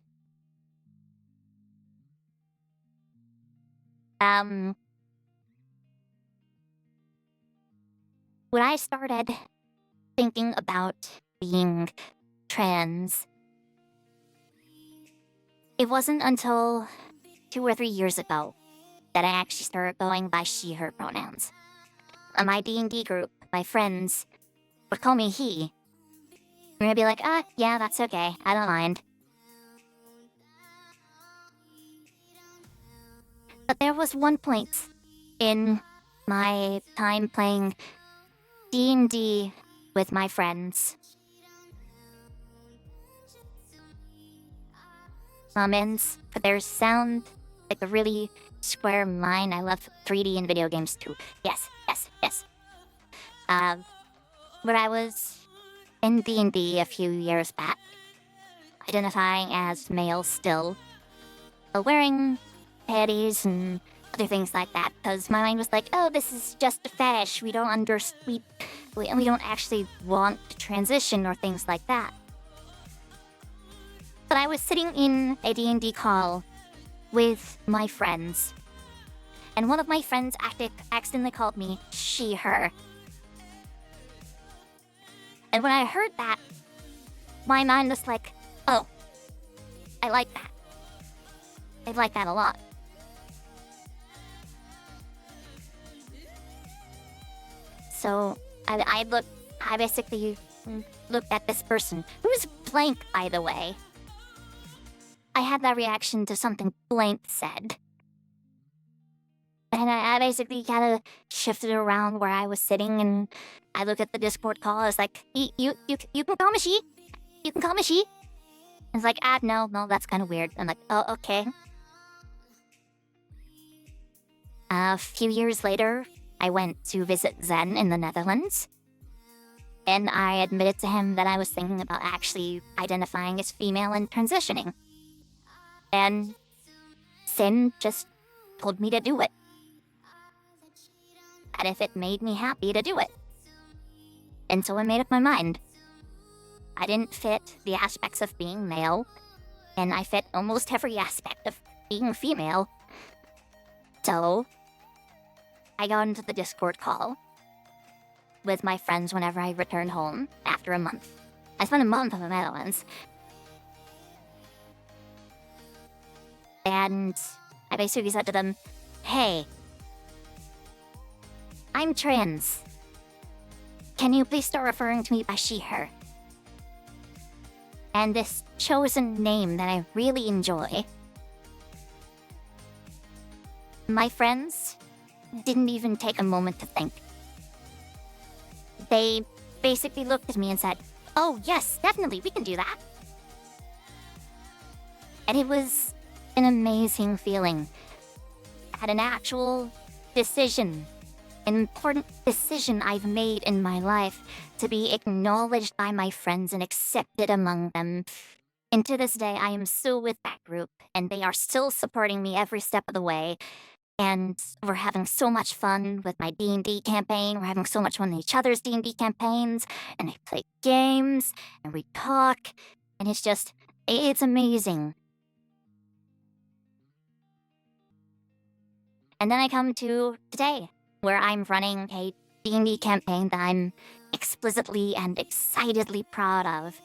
when I started thinking about being trans, it wasn't until 2 or 3 years ago that I actually started going by she, her pronouns. My D&D group, my friends, would call me he. And I'd be like, yeah, that's okay, I don't mind. But there was one point in my time playing D&D with my friends. Moments, but their sound like a really square mind. I love 3D in video games too. Yes. But I was in D&D a few years back, identifying as male still, wearing panties and other things like that, because my mind was like, oh, this is just a fetish. We don't we don't actually want to transition or things like that. But I was sitting in a D&D call with my friends, And one of my friends accidentally called me she, her. And when I heard that, my mind was like, oh, I like that. I like that a lot. So I basically looked at this person, who was blank, by the way. I had that reaction to something blank said. And I basically kind of shifted around where I was sitting, and I looked at the Discord call. I was like, you can call me she. You can call me she. And it's like, no, that's kind of weird. I'm like, oh, okay. A few years later, I went to visit Zen in the Netherlands. And I admitted to him that I was thinking about actually identifying as female and transitioning. And Sin just told me to do it. And if it made me happy to do it. And so I made up my mind. I didn't fit the aspects of being male, and I fit almost every aspect of being female. So I got into the Discord call with my friends whenever I returned home after a month. I spent a month in the Netherlands. And I basically said to them, hey, I'm trans. Can you please start referring to me by she, her? And this chosen name that I really enjoy. My friends didn't even take a moment to think. They basically looked at me and said, oh, yes, definitely, we can do that. And it was an amazing feeling. I had an actual decision, an important decision I've made in my life to be acknowledged by my friends and accepted among them. And to this day, I am still with that group, and they are still supporting me every step of the way. And we're having so much fun with my D&D campaign. We're having so much fun with each other's D&D campaigns. And I play games, and we talk. And it's amazing. And then I come to today, where I'm running a D&D campaign that I'm explicitly and excitedly proud of.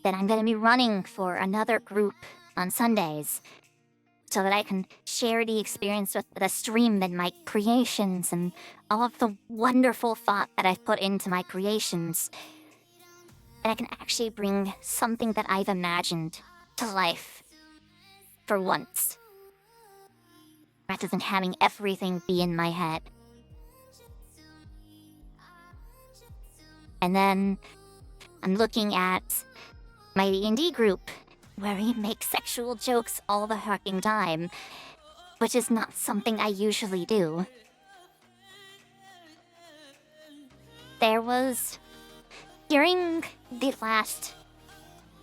That I'm going to be running for another group on Sundays, so that I can share the experience with the stream and my creations and all of the wonderful thought that I've put into my creations. And I can actually bring something that I've imagined to life for once, rather than having everything be in my head. And then I'm looking at my D&D group, where we make sexual jokes all the fucking time, which is not something I usually do. There was, during the last,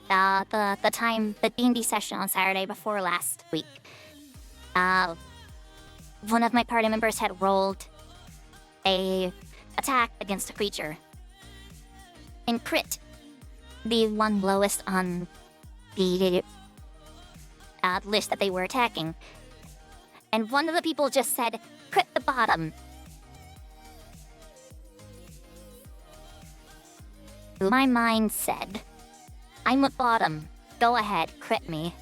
the D&D session on Saturday before last week, one of my party members had rolled a attack against a creature, and crit, the one lowest on the list that they were attacking. And one of the people just said, crit the bottom. My mind said, I'm a bottom. Go ahead, crit me.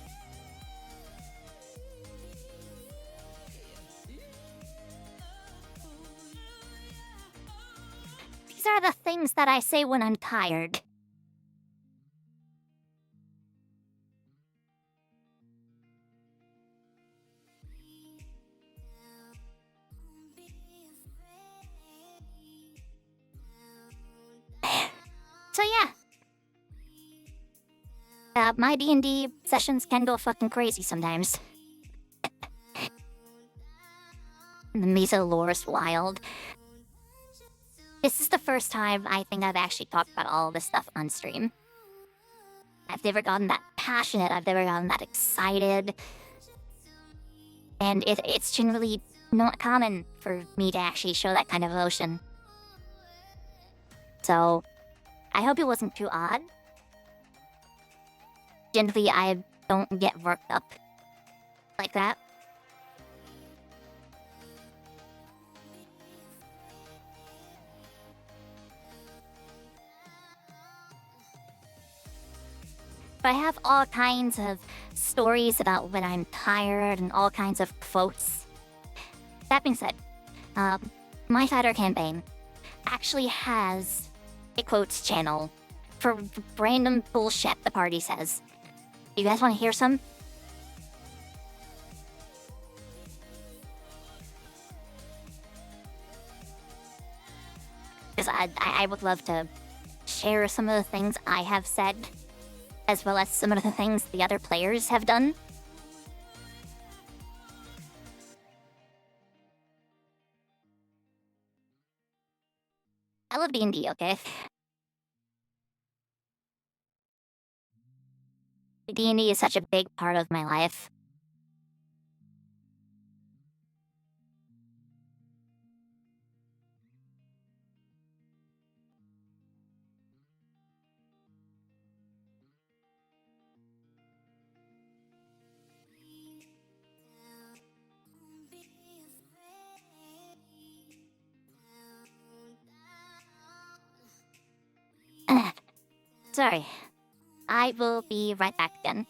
These are the things that I say when I'm tired. So yeah. My D&D sessions can go fucking crazy sometimes. The Mizo lore is wild. This is the first time I think I've actually talked about all this stuff on stream. I've never gotten that passionate, I've never gotten that excited. And it's generally not common for me to actually show that kind of emotion. So, I hope it wasn't too odd. Generally, I don't get worked up like that. but I have all kinds of stories about when I'm tired and all kinds of quotes. That being said, my Fighter campaign actually has a quotes channel for random bullshit the party says. Do you guys want to hear some? Because I would love to share some of the things I have said, as well as some of the things the other players have done. I love D&D, okay? D&D is such a big part of my life. Sorry. I will be right back again.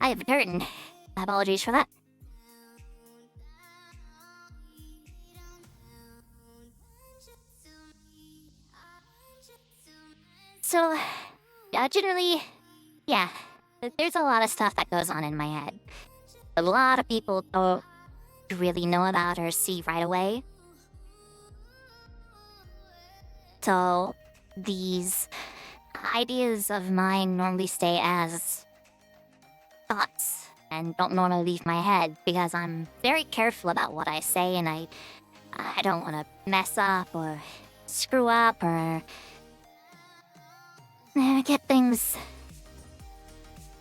I have returned. Apologies for that. So, generally, yeah, there's a lot of stuff that goes on in my head. A lot of people don't really know about or see right away. So, these ideas of mine normally stay as thoughts and don't normally leave my head because I'm very careful about what I say and I don't want to mess up or screw up or get things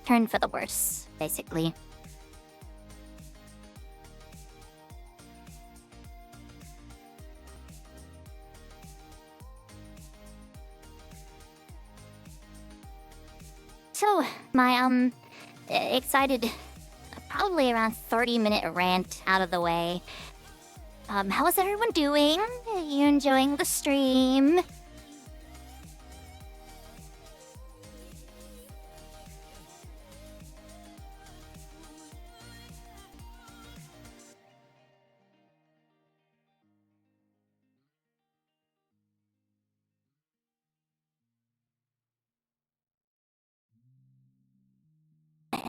turned for the worse, basically. So, my, excited, probably around 30-minute rant out of the way. How is everyone doing? Are you enjoying the stream?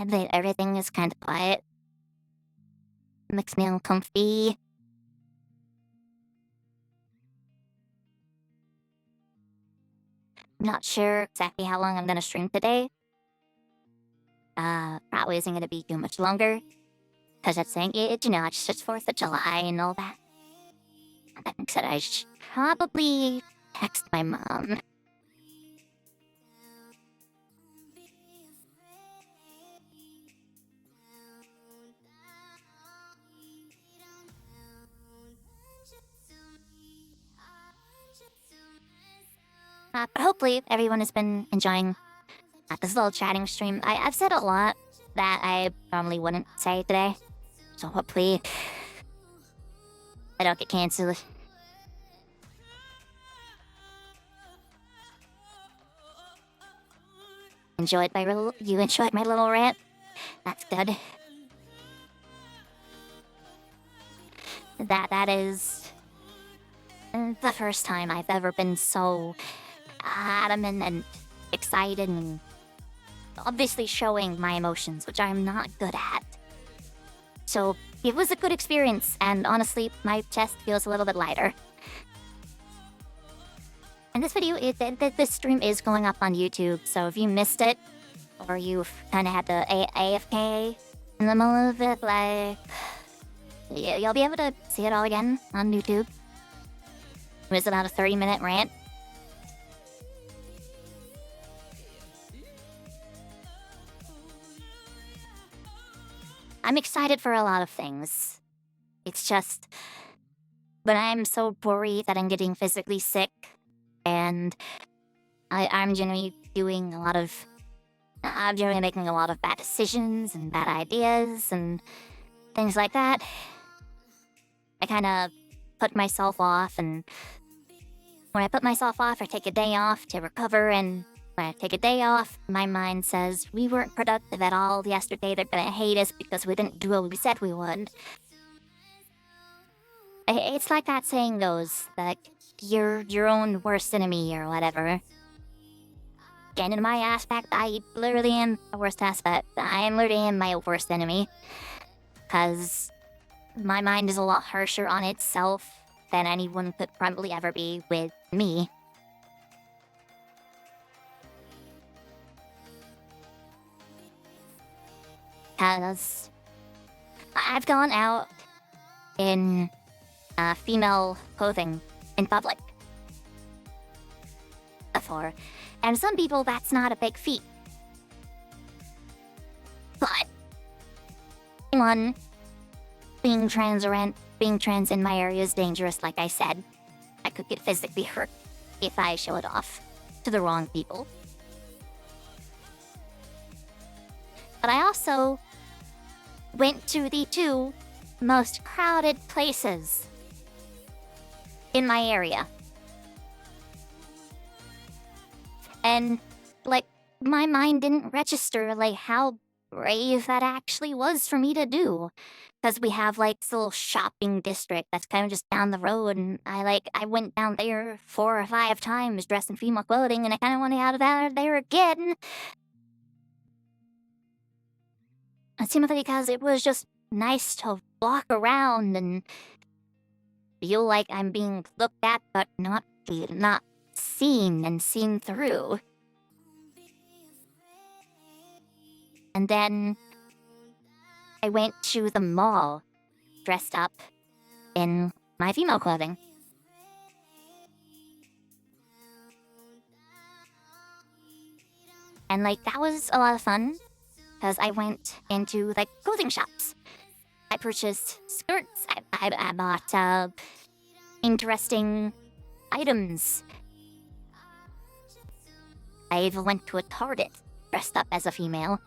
And everything is kind of quiet. Makes me uncomfy. Not sure exactly how long I'm gonna stream today. Probably isn't gonna be too much longer. Cause that's saying it, you know, it's just 4th of July and all that. That being said, I should probably text my mom. hopefully everyone has been enjoying this little chatting stream. I've said a lot that I normally wouldn't say today, so hopefully I don't get canceled. You enjoyed my little rant? That's good. That is the first time I've ever been so adamant and excited and obviously showing my emotions, which I'm not good at. So it was a good experience, and honestly, my chest feels a little bit lighter. And this video, this stream is going up on YouTube, so if you missed it, or you've kind of had to AFK in the middle of it, like, you'll be able to see it all again on YouTube. It was about a 30-minute rant. I'm excited for a lot of things. It's just, but I'm so worried that I'm getting physically sick, and I'm generally doing a lot of, I'm generally making a lot of bad decisions and bad ideas and things like that. I kind of put myself off, and when I put myself off, I take a day off to recover, and when I take a day off, my mind says, we weren't productive at all yesterday, they're gonna hate us because we didn't do what we said we would. It's like that saying goes, like, you're your own worst enemy or whatever. Again, in my aspect, I literally am the worst aspect. I literally am my worst enemy. Because my mind is a lot harsher on itself than anyone could probably ever be with me. Because I've gone out in female clothing in public before, and some people that's not a big feat. But one, being trans in my area is dangerous, like I said. I could get physically hurt if I show it off to the wrong people. But I also went to the 2 most crowded places in my area. And, like, my mind didn't register, like, how brave that actually was for me to do. Because we have, like, this little shopping district that's kind of just down the road, and I went down there 4 or 5 times dressed in female clothing, and I kind of wanted out of there again. Simply because it was just nice to walk around and feel like I'm being looked at, but not seen and seen through. And then I went to the mall dressed up in my female clothing. And, like, that was a lot of fun, because I went into, like, clothing shops. I purchased skirts. I bought interesting items. I even went to a Target dressed up as a female.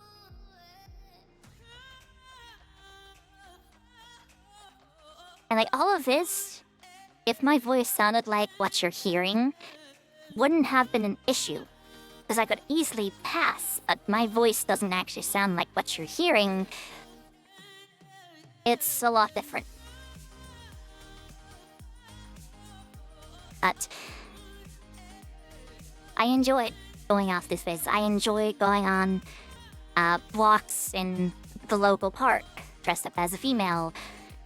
And, like, all of this, if my voice sounded like what you're hearing, wouldn't have been an issue. Because I could easily pass, but my voice doesn't actually sound like what you're hearing. It's a lot different. But I enjoyed going off this place. I enjoy going on walks in the local park, dressed up as a female.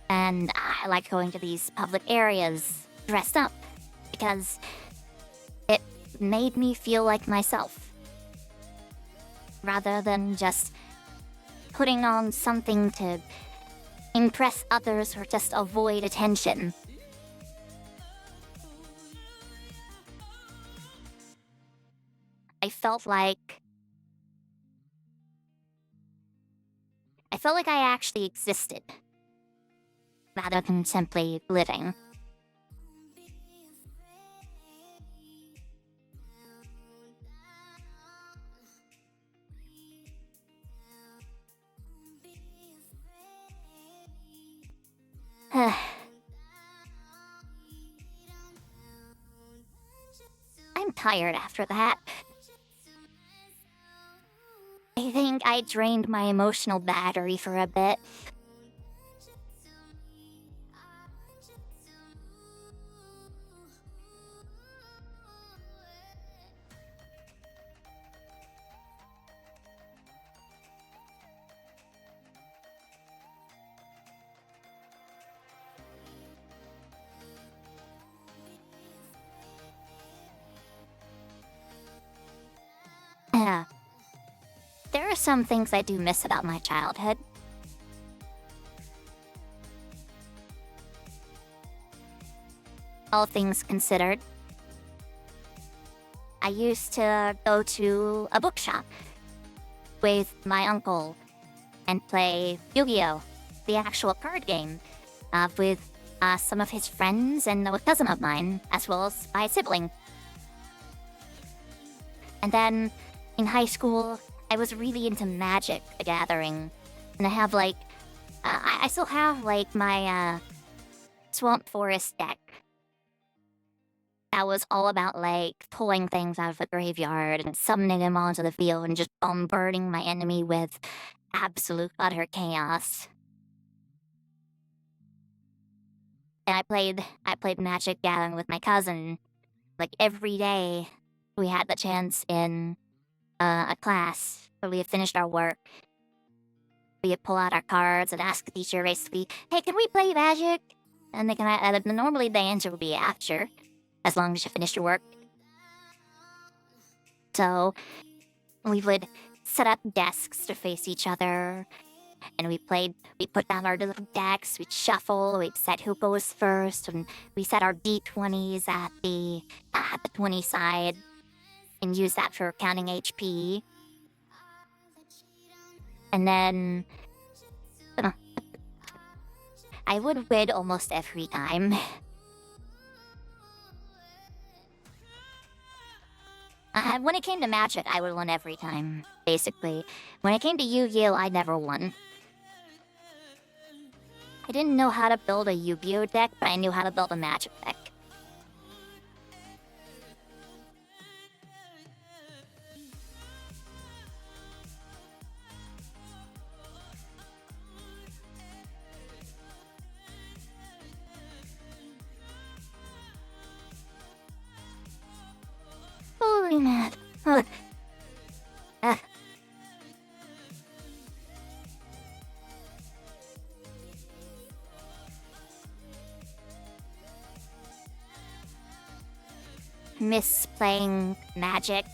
And I like going to these public areas dressed up, because it made me feel like myself, rather than just putting on something to impress others or just avoid attention. I felt like I actually existed, rather than simply living. I'm tired after that. I think I drained my emotional battery for a bit. Yeah. There are some things I do miss about my childhood. All things considered, I used to go to a bookshop with my uncle and play Yu-Gi-Oh, the actual card game, with some of his friends and a cousin of mine, as well as my sibling. And then in high school, I was really into Magic the Gathering, and I have like, I still have like my Swamp Forest deck. That was all about like pulling things out of the graveyard and summoning them onto the field and just bombarding my enemy with absolute utter chaos. And I played Magic Gathering with my cousin like every day. We had the chance in a class where we had finished our work. We'd pull out our cards and ask the teacher basically, "Hey, can we play Magic?" And they can normally the answer would be after, as long as you finish your work. So we would set up desks to face each other, and we put down our little decks, we'd shuffle, we'd set who goes first, and we set our d20s at the 20 side, and use that for counting HP. And then I would win almost every time. When it came to Magic, I would win every time, basically. When it came to Yu-Gi-Oh, I never won. I didn't know how to build a Yu-Gi-Oh deck, but I knew how to build a Magic deck. Holy man. Miss playing Magic.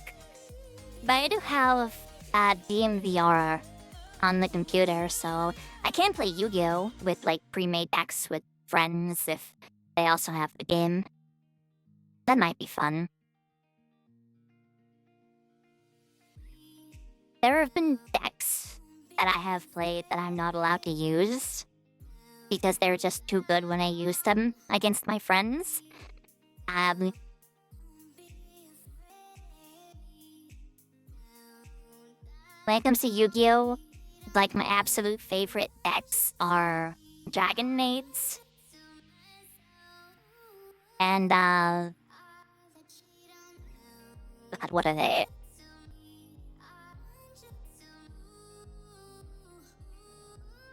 But I do have DMVR on the computer, so I can play Yu-Gi-Oh! With like pre-made decks with friends if they also have the game. That might be fun. There have been decks that I have played that I'm not allowed to use because they're just too good when I use them against my friends. When it comes to Yu-Gi-Oh, like my absolute favorite decks are Dragon Maids and God, what are they?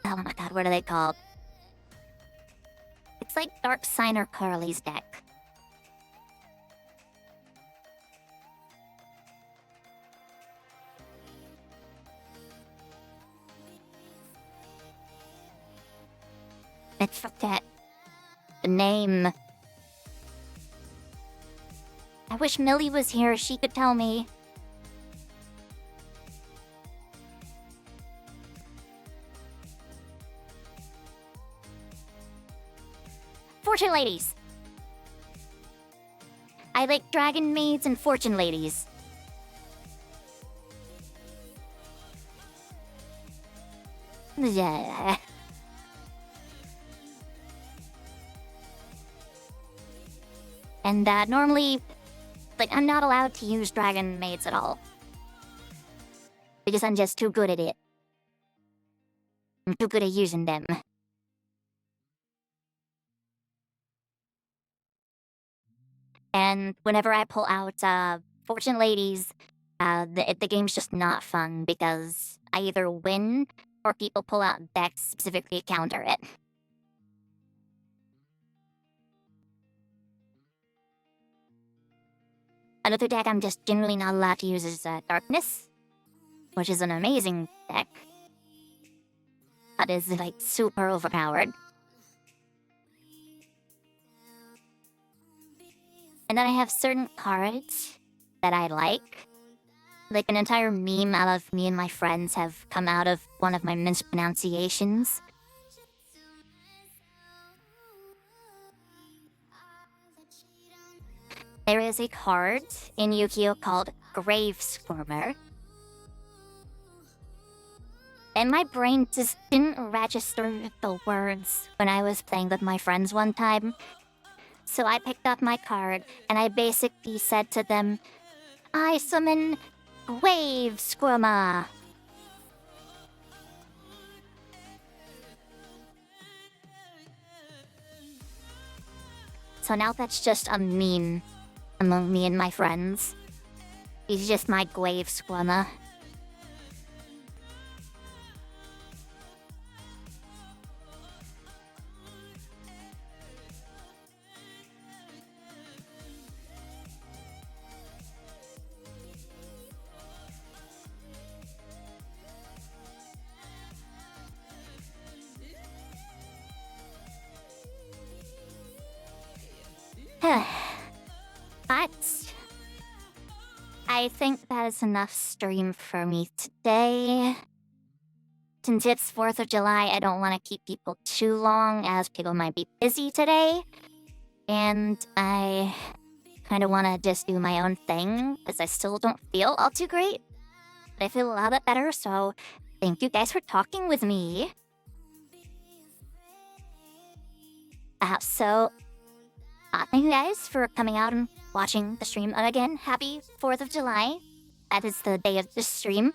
Oh my god, what are they called? It's like Dark Signer Curly's deck. I forget the name. I wish Millie was here, she could tell me. Fortune Ladies! I like Dragon Maids and Fortune Ladies. Yeah. And normally, like, I'm not allowed to use Dragon Maids at all. Because I'm just too good at it. I'm too good at using them. And whenever I pull out Fortune Ladies, the game's just not fun because I either win or people pull out decks specifically to counter it. Another deck I'm just generally not allowed to use is Darkness, which is an amazing deck. That is, like, super overpowered. And then I have certain cards that I like. Like, an entire meme out of me and my friends have come out of one of my mispronunciations. There is a card in Yu-Gi-Oh! Called Grave Squirmer. And my brain just didn't register the words when I was playing with my friends one time. So I picked up my card and I basically said to them, I summon Grave Squirmer. So now that's just a meme among me and my friends. He's just my Grave Squirmer. But I think that is enough stream for me today. Since it's 4th of July, I don't want to keep people too long as people might be busy today. And I kind of want to just do my own thing because I still don't feel all too great. But I feel a lot better, so thank you guys for talking with me. Thank you guys for coming out and watching the stream. And again, happy 4th of July. That is the day of the stream.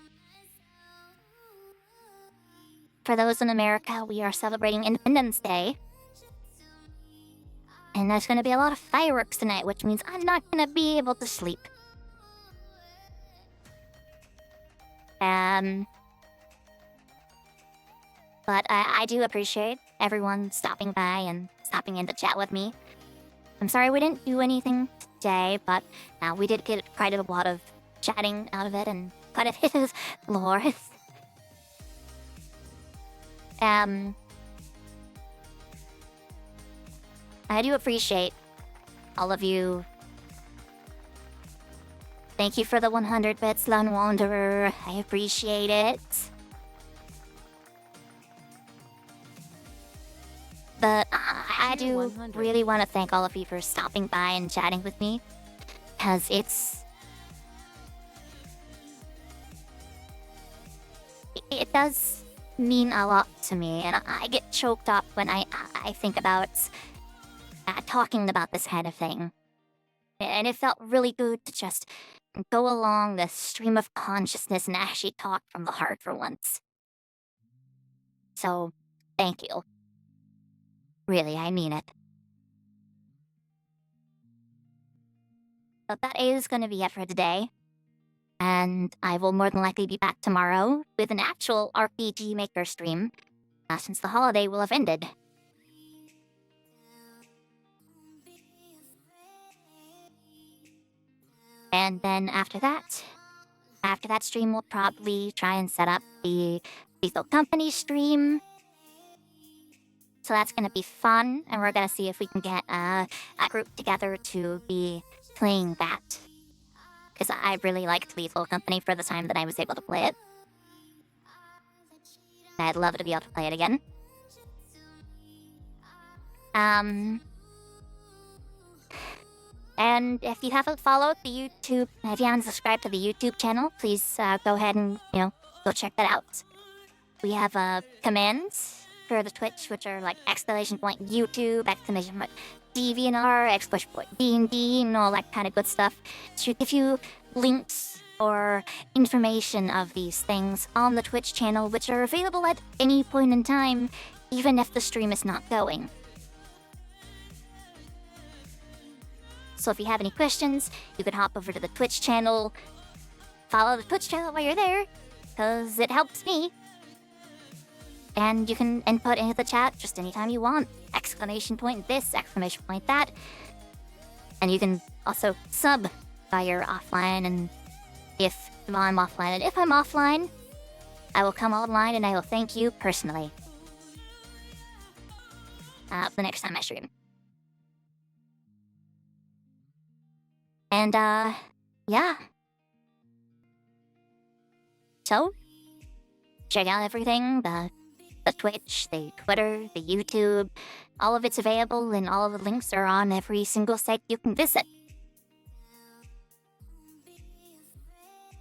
For those in America, we are celebrating Independence Day. And there's going to be a lot of fireworks tonight, which means I'm not going to be able to sleep. But I do appreciate everyone stopping by and stopping in to chat with me. I'm sorry we didn't do anything today, but we did get quite a lot of chatting out of it and quite a bit of lore. I do appreciate all of you. Thank you for the 100 bits, Lone Wanderer. I appreciate it. But I do 100. really want to thank all of you for stopping by and chatting with me. Because it does mean a lot to me. And I get choked up when I think about talking about this kind of thing. And it felt really good to just go along the stream of consciousness and actually talk from the heart for once. So, thank you. Really, I mean it. But that is going to be it for today. And I will more than likely be back tomorrow with an actual RPG Maker stream, since the holiday will have ended. And then after that stream, we'll probably try and set up the Lethal Company stream. So that's going to be fun, and we're going to see if we can get a group together to be playing that. Because I really liked Lethal Company for the time that I was able to play it. I'd love to be able to play it again. And if you haven't followed the YouTube, if you haven't subscribed to the YouTube channel, please go ahead and, go check that out. We have commands for the Twitch, which are like !YouTube, !DVNR, !D&D, and all that kind of good stuff. So give you links or information of these things on the Twitch channel, which are available at any point in time, even if the stream is not going. So if you have any questions, you can hop over to the Twitch channel. Follow the Twitch channel while you're there, because it helps me. And you can input into the chat just anytime you want. Exclamation point this, exclamation point that. And you can also sub while you're offline, and if I'm offline. And if I'm offline, I will come online and I will thank you personally. The next time I stream. And, yeah. So, check out everything, the Twitch, the Twitter, the YouTube. All of it's available, and all of the links are on every single site you can visit.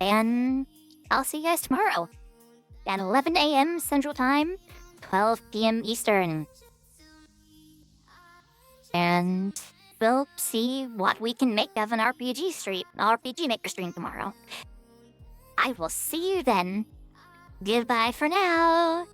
And I'll see you guys tomorrow at 11 a.m. Central Time, 12 p.m. Eastern. And we'll see what we can make of an RPG Maker stream tomorrow. I will see you then. Goodbye for now.